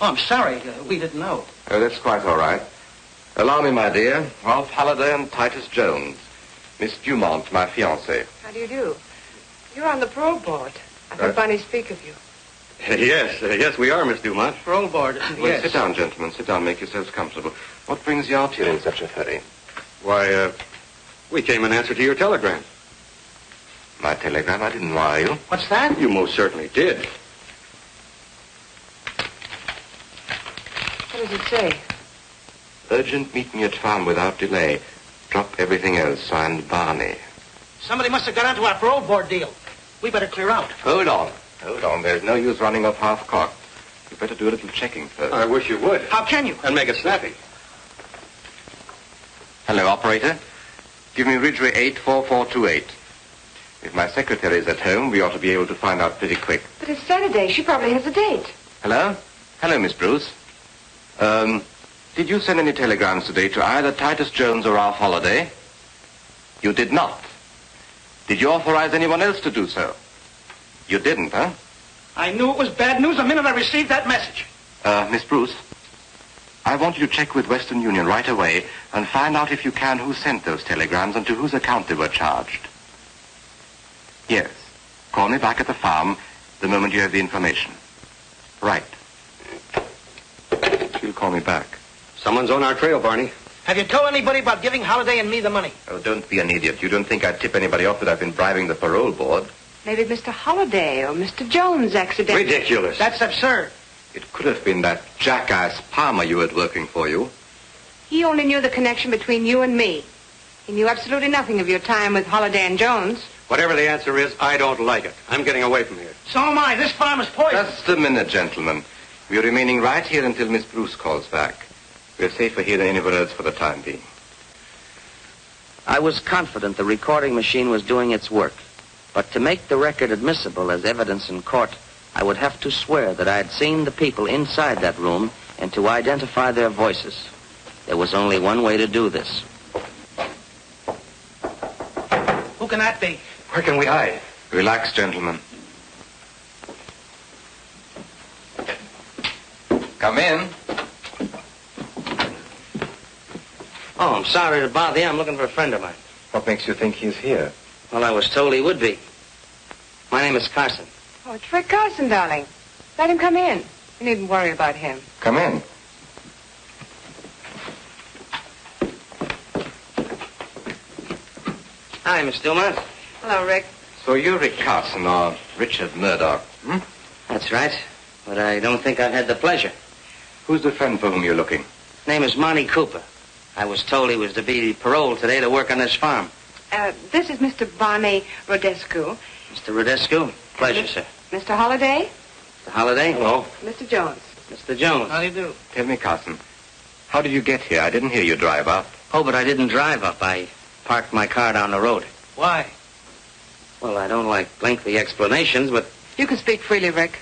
Oh, I'm sorry. We didn't know. Oh, that's quite all right. Allow me, my dear. Ralph Halliday and Titus Jones. Miss Dumont, my fiancée. How do you do? You're on the parole board. I heard Bunny speak of you. Yes, we are, Miss Dumont. Parole board. Well, Yes. sit down, gentlemen. Sit down. Make yourselves comfortable. What brings you out here in such a hurry? Why, we came in answer to your telegram. My telegram? I didn't wire you. What's that? You most certainly did. What does it say? Urgent, meet me at farm without delay. Drop everything else. Signed, Barney. Somebody must have got onto our parole board deal. We better clear out. Hold on. Hold on. There's no use running off half-cocked. You better do a little checking first. I wish you would. How can you? And make it snappy. Hello, operator. Give me Ridgeway 84428. If my secretary is at home, we ought to be able to find out pretty quick. But it's Saturday. She probably has a date. Hello? Hello, Miss Bruce. Did you send any telegrams today to either Titus Jones or Ralph Holliday? You did not. Did you authorize anyone else to do so? You didn't, huh? I knew it was bad news the minute I received that message. Miss Bruce, I want you to check with Western Union right away and find out if you can who sent those telegrams and to whose account they were charged. Yes. Call me back at the farm the moment you have the information. Right. She'll call me back. Someone's on our trail, Barney. Have you told anybody about giving Holiday and me the money? Oh, don't be an idiot. You don't think I'd tip anybody off that I've been bribing the parole board? Maybe Mr. Holiday or Mr. Jones accidentally... Ridiculous. That's absurd. It could have been that jackass Palmer you had working for you. He only knew the connection between you and me. He knew absolutely nothing of your time with Holiday and Jones. Whatever the answer is, I don't like it. I'm getting away from here. So am I. This farm is poisoned. Just a minute, gentlemen. We're remaining right here until Miss Bruce calls back. We're safer here than anywhere else for the time being. I was confident the recording machine was doing its work. But to make the record admissible as evidence in court, I would have to swear that I had seen the people inside that room and to identify their voices. There was only one way to do this. Who can that be? Where can we hide? Relax, gentlemen. Come in. Oh, I'm sorry to bother you. I'm looking for a friend of mine. What makes you think he's here? Well, I was told he would be. My name is Carson. Oh, it's Rick Carson, darling. Let him come in. You needn't worry about him. Come in. Hi, Miss Stillman. Hello, Rick. So you're Rick Carson, or Richard Murdoch, hmm? That's right. But I don't think I've had the pleasure. Who's the friend for whom you're looking? His name is Monty Cooper. I was told he was to be paroled today to work on this farm. This is Mr. Barney Rodescu. Mr. Rodescu? Pleasure, sir. Mr. Holiday? Mr. Holiday? Hello. Mr. Jones. Mr. Jones. How do you do? Tell me, Carson, how did you get here? I didn't hear you drive up. Oh, but I didn't drive up. I parked my car down the road. Why? Well, I don't like lengthy explanations, but... You can speak freely, Rick.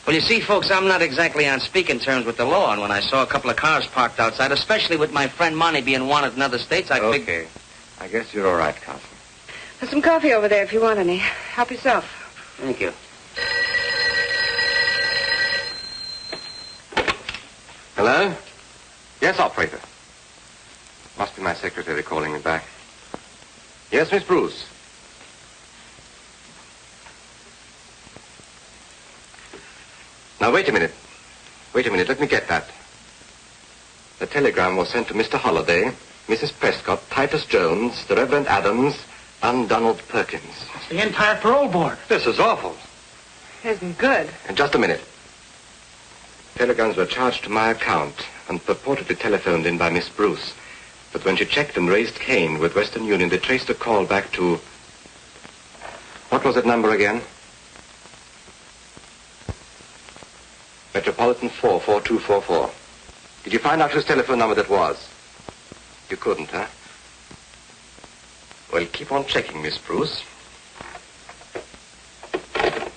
Well, you see, folks, I'm not exactly on speaking terms with the law, and when I saw a couple of cars parked outside, especially with my friend Monty being wanted in other states, I figured... Okay. I guess you're all right, Carson. There's some coffee over there if you want any. Help yourself. Thank you. Hello? Yes, operator. Must be my secretary calling me back. Yes, Miss Bruce. Now, wait a minute. Wait a minute. Let me get that. The telegram was sent to Mr. Holiday, Mrs. Prescott, Titus Jones, the Reverend Adams, and Donald Perkins. It's the entire parole board. This is awful. Isn't good. And just a minute. Telegrams were charged to my account and purportedly telephoned in by Miss Bruce. But when she checked and raised Cain with Western Union, they traced a call back to... What was that number again? Metropolitan 44244. Did you find out whose telephone number that was? You couldn't, huh? Well, keep on checking, Miss Bruce. I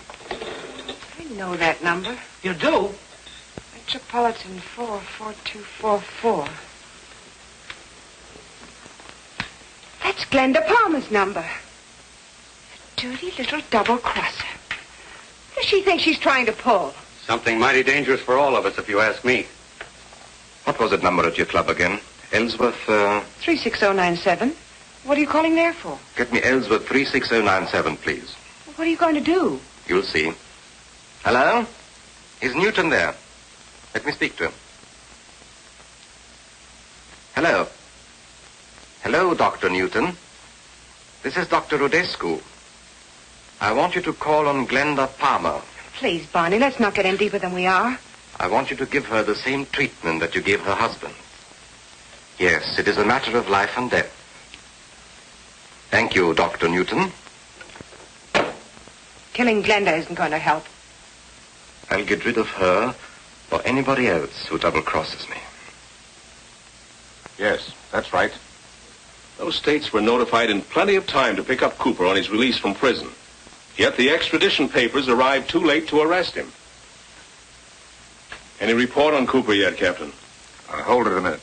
know that number. You do? Metropolitan 44244. That's Glenda Palmer's number. A dirty little double-crosser. What does she think she's trying to pull? Something mighty dangerous for all of us, if you ask me. What was that number at your club again? Ellsworth, 36097. What are you calling there for? Get me Ellsworth 36097, please. What are you going to do? You'll see. Hello? Is Newton there? Let me speak to him. Hello? Hello, Dr. Newton. This is Dr. Rodescu. I want you to call on Glenda Palmer. Please, Barney, let's not get in deeper than we are. I want you to give her the same treatment that you gave her husband. Yes, it is a matter of life and death. Thank you, Dr. Newton. Killing Glenda isn't going to help. I'll get rid of her or anybody else who double-crosses me. Yes, that's right. Those states were notified in plenty of time to pick up Cooper on his release from prison. Yet the extradition papers arrived too late to arrest him. Any report on Cooper yet, Captain? Hold it a minute.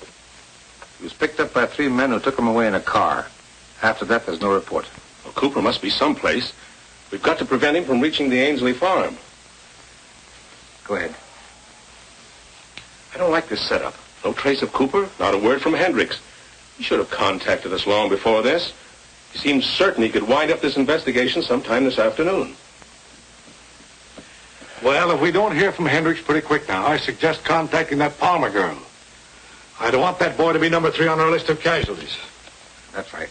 He was picked up by 3 men who took him away in a car. After that, there's no report. Well, Cooper must be someplace. We've got to prevent him from reaching the Ainsley farm. Go ahead. I don't like this setup. No trace of Cooper, not a word from Hendricks. He should have contacted us long before this. He seems certain he could wind up this investigation sometime this afternoon. Well, if we don't hear from Hendricks pretty quick now, I suggest contacting that Palmer girl. I don't want that boy to be number 3 on our list of casualties. That's right.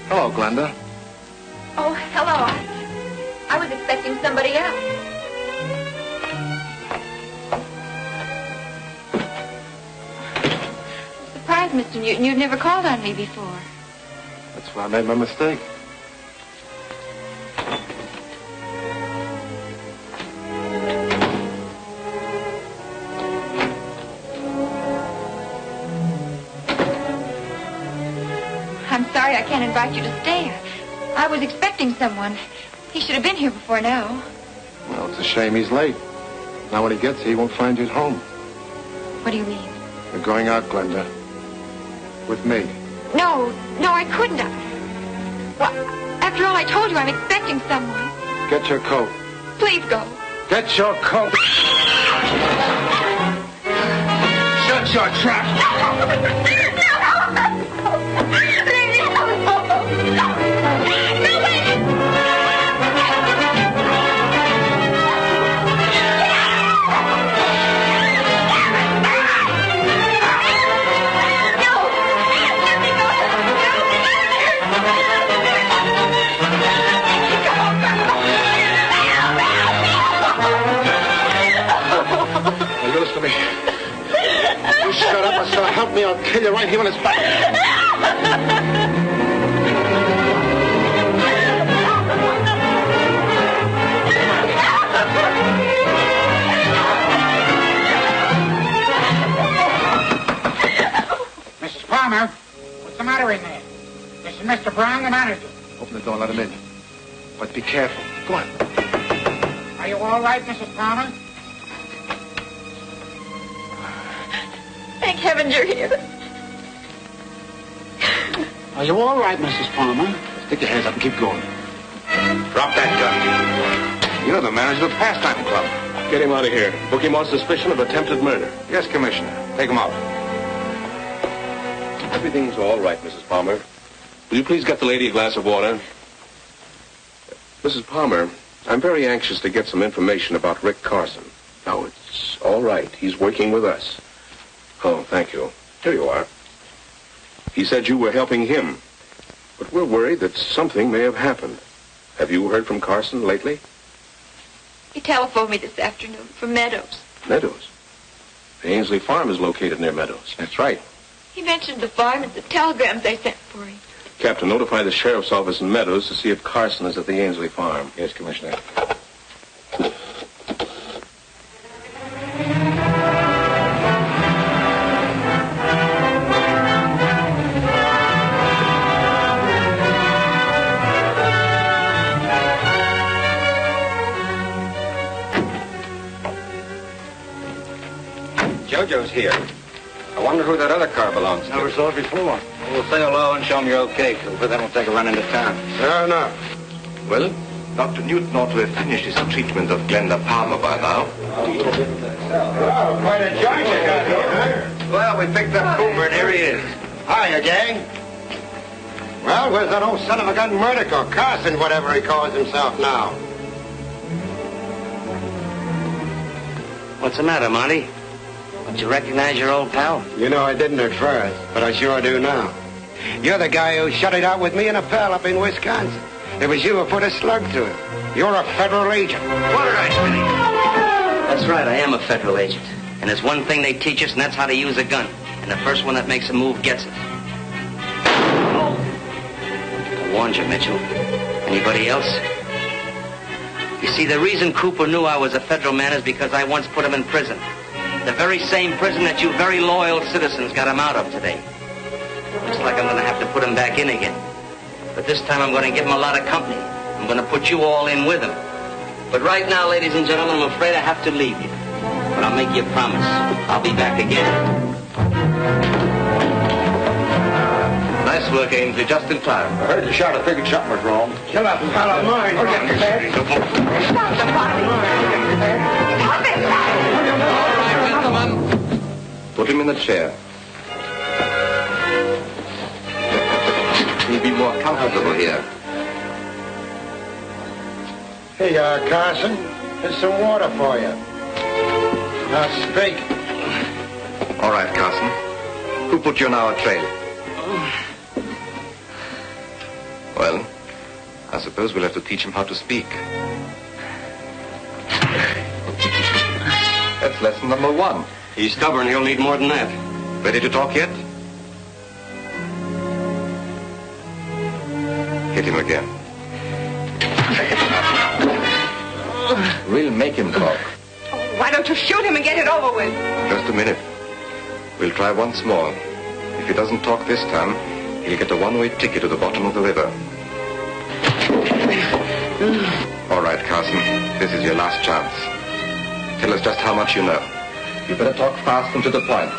Hello, Glenda. Oh, hello. I was expecting somebody else. I'm surprised, Mr. Newton. You've never called on me before. That's where I made my mistake. I'm sorry I can't invite you to stay. I was expecting someone. He should have been here before now. Well, it's a shame he's late. Now when he gets here, he won't find you at home. What do you mean? You're going out, Glenda. With me. No, I couldn't. Well, after all I told you, I'm expecting someone. Get your coat. Please go. Get your coat. Shut your trap. Shut up, or so help me, I'll kill you right here on his back. Mrs. Palmer, what's the matter in there? This is Mr. Brown, the manager. Open the door and let him in. But be careful. Go on. Are you all right, Mrs. Palmer? Thank heaven you're here. Are you all right, Mrs. Palmer? Stick your hands up and keep going. Drop that gun. You're the manager of the pastime club. Get him out of here. Book him on suspicion of attempted murder. Yes, Commissioner. Take him out. Everything's all right, Mrs. Palmer. Will you please get the lady a glass of water? Mrs. Palmer, I'm very anxious to get some information about Rick Carson. Now, it's all right. He's working with us. Oh, thank you. Here you are. He said you were helping him. But we're worried that something may have happened. Have you heard from Carson lately? He telephoned me this afternoon from Meadows. Meadows? The Ainsley farm is located near Meadows. That's right. He mentioned the farm and the telegrams I sent for him. Captain, notify the sheriff's office in Meadows to see if Carson is at the Ainsley farm. Yes, Commissioner. Jojo's here. I wonder who that other car belongs to. Never saw it before. We'll say hello and show him you're okay, but then we'll take a run into town. Fair enough. Well, Dr. Newton ought to have finished his treatment of Glenda Palmer by now. Oh, quite a joint you got here, huh? Well, we picked up Cooper, and here he is. Hiya, gang. Well, where's that old son of a gun Murdoch or Carson, whatever he calls himself now? What's the matter, Monty? Don't you recognize your old pal? You know, I didn't at first, but I sure do now. You're the guy who shut it out with me and a pal up in Wisconsin. It was you who put a slug to it. You're a federal agent. What did I say? That's right, I am a federal agent. And there's one thing they teach us, and that's how to use a gun. And the first one that makes a move gets it. Oh. I warned you, Mitchell. Anybody else? You see, the reason Cooper knew I was a federal man is because I once put him in prison. The very same prison that you very loyal citizens got him out of today. Looks like I'm going to have to put him back in again. But this time I'm going to give him a lot of company. I'm going to put you all in with him. But right now, ladies and gentlemen, I'm afraid I have to leave you. But I'll make you a promise. I'll be back again. Nice Nice work, Ainsley. Just in time. I heard the shot. I figured something was wrong. Shut up and follow mine. Stop the body. Stop it. All right, gentlemen. Put him in the chair. He'll be more comfortable here. Hey, Carson, there's some water for you. Now, speak. All right, Carson. Who put you on our trail? Well, I suppose we'll have to teach him how to speak. That's lesson number 1. He's stubborn. He'll need more than that. Ready to talk yet? Hit him again. We'll make him talk. Why don't you shoot him and get it over with? Just a minute. We'll try once more. If he doesn't talk this time, he'll get a one-way ticket to the bottom of the river. All right, Carson. This is your last chance. Tell us just how much you know. You better talk fast and to the point.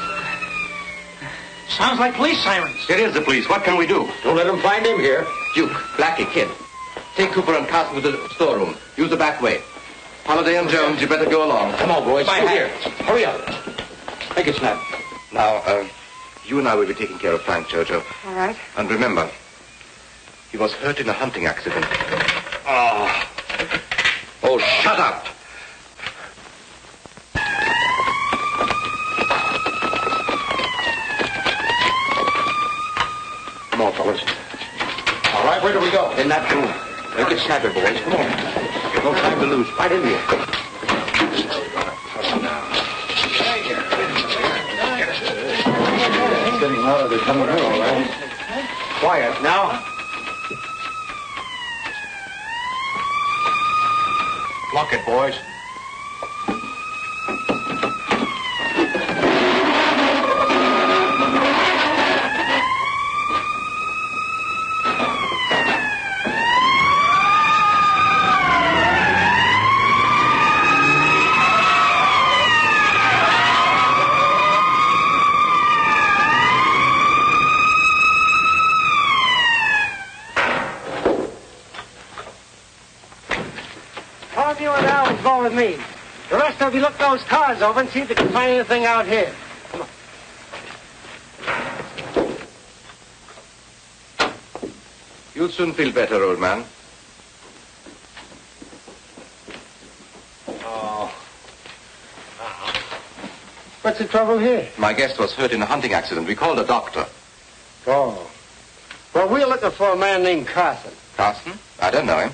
Sounds like police sirens. It is the police. What can we do? Don't let him find him here. Duke, Blackie, Kid. Take Cooper and Carson to the storeroom. Use the back way. Holiday and Jones, you better go along. Come on, boys. Through here. Hurry up. Make it snap. Now, you and I will be taking care of Frank, Jojo. All right. And remember, he was hurt in a hunting accident. Oh, shut up. Come on, fellas. All right, where do we go? In that room. Make it snappy, boys. Come on. No time to lose. Right in here. Getting louder. They're coming in, all right. Quiet now. Lock it, boys. You and Al will go with me. The rest of you look those cars over and see if you can find anything out here. Come on. You'll soon feel better, old man. What's the trouble here? My guest was hurt in a hunting accident. We called a doctor. Oh. Well, we're looking for a man named Carson. Carson? I don't know him.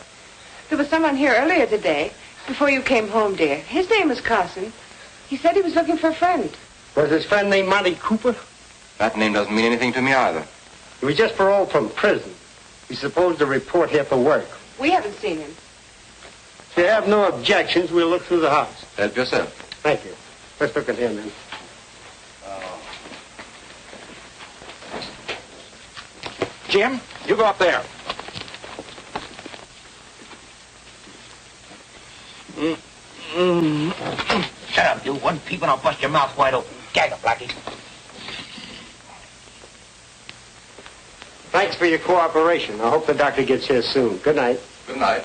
There was someone here earlier today, before you came home, dear. His name was Carson. He said he was looking for a friend. Was his friend named Monty Cooper? That name doesn't mean anything to me either. He was just paroled from prison. He's supposed to report here for work. We haven't seen him. If you have no objections, we'll look through the house. Help yourself. Thank you. Let's look at him, then. Jim, you go up there. Shut up, you. One peep and I'll bust your mouth wide open. Gag him, Blackie. Thanks for your cooperation. I hope the doctor gets here soon. Good night. Good night.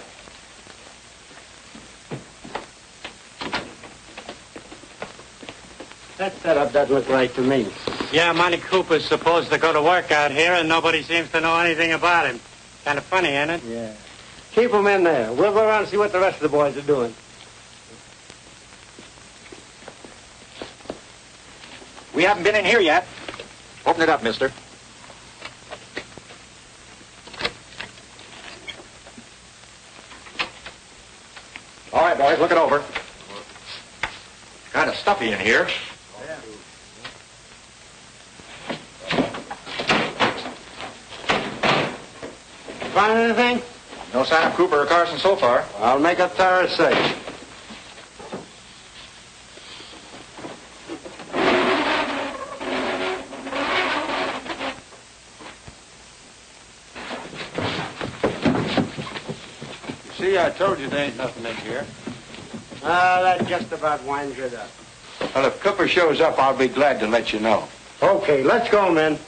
That setup doesn't look right to me. Yeah, Monty Cooper's supposed to go to work out here, and nobody seems to know anything about him. Kind of funny, ain't it? Yeah. Keep him in there. We'll go around and see what the rest of the boys are doing. We haven't been in here yet. Open it up, mister. All right, boys, look it over. Kind of stuffy in here. Find anything? No sign of Cooper or Carson so far. I'll make a thorough search. See, I told you there ain't nothing in here. That just about winds it up. Well, if Cooper shows up, I'll be glad to let you know. Okay, let's go, men.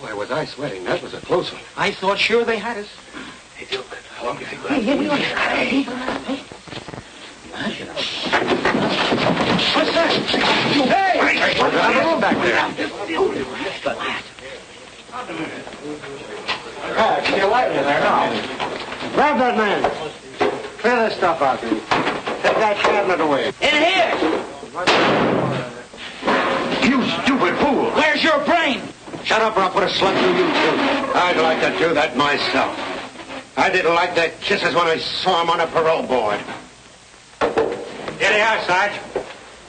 Boy, was I sweating. That was a close one. I thought sure they had us. Hey, Duke, how long do you think we'll have? What's that? Hey! What's going on back there? Can you light in there now? Grab that man. Clear this stuff out, dude. Take that cabinet away. In here! You stupid fool! Where's your brain? Shut up or I'll put a slug through you, too. I'd like to do that myself. I didn't like their kisses when I saw them on a parole board. Here they are, Sarge.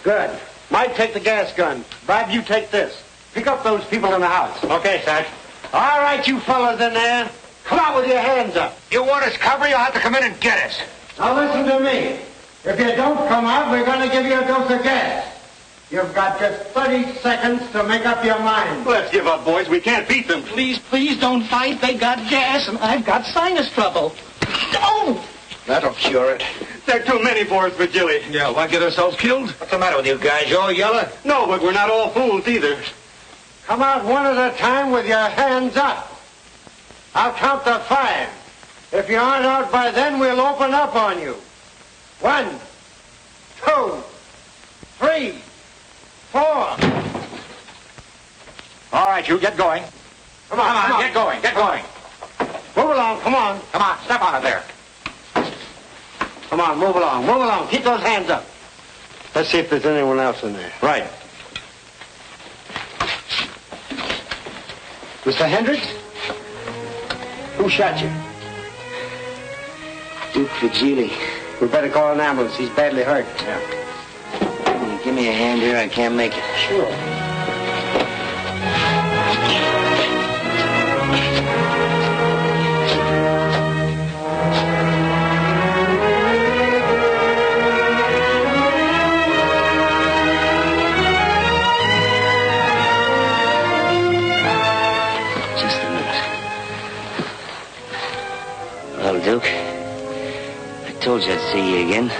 Good. Mike, take the gas gun. Bob, you take this. Pick up those people in the house. Okay, Sarge. All right, you fellas in there. Come out with your hands up. You want us cover, you'll have to come in and get us. Now listen to me. If you don't come out, we're going to give you a dose of gas. You've got just 30 seconds to make up your mind. Let's give up, boys. We can't beat them. Please don't fight. They got gas, and I've got sinus trouble. Don't! That'll cure it. There are too many for us, Virgili. Yeah, why get ourselves killed? What's the matter with you guys? You all yellow? No, but we're not all fools either. Come out one at a time with your hands up. I'll count to 5. If you aren't out by then, we'll open up on you. 1, 2, 3, 4. All right, you get going. Come on. Get going. Move along, come on. Come on, step on it there. Come on, move along. Keep those hands up. Let's see if there's anyone else in there. Right. Mr. Hendricks? Who shot you? Duke Vigili. We better call an ambulance. He's badly hurt. Can you give me a hand here? I can't make it. Sure. Well, Duke, I told you I'd see you again.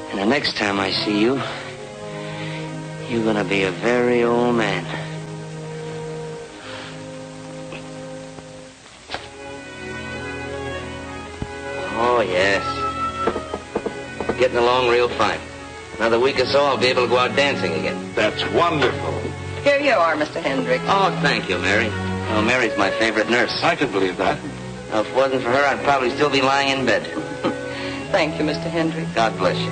And the next time I see you, you're gonna be a very old man. Oh, yes. Getting along real fine. Another week or so, I'll be able to go out dancing again. That's wonderful. Here you are, Mr. Hendricks. Oh, thank you, Mary. Oh, Mary's my favorite nurse. I can believe that. Now, if it wasn't for her, I'd probably still be lying in bed. Thank you, Mr. Hendricks. God bless you.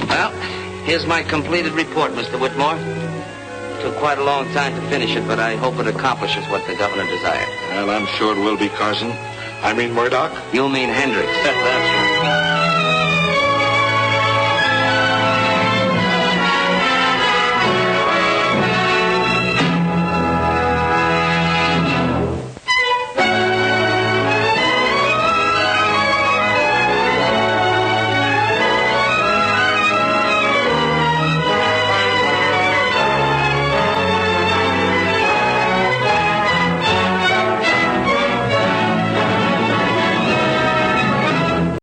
Well, here's my completed report, Mr. Whitmore. It took quite a long time to finish it, but I hope it accomplishes what the governor desired. Well, I'm sure it will be, Carson. I mean Murdoch. You mean Hendricks. That's right.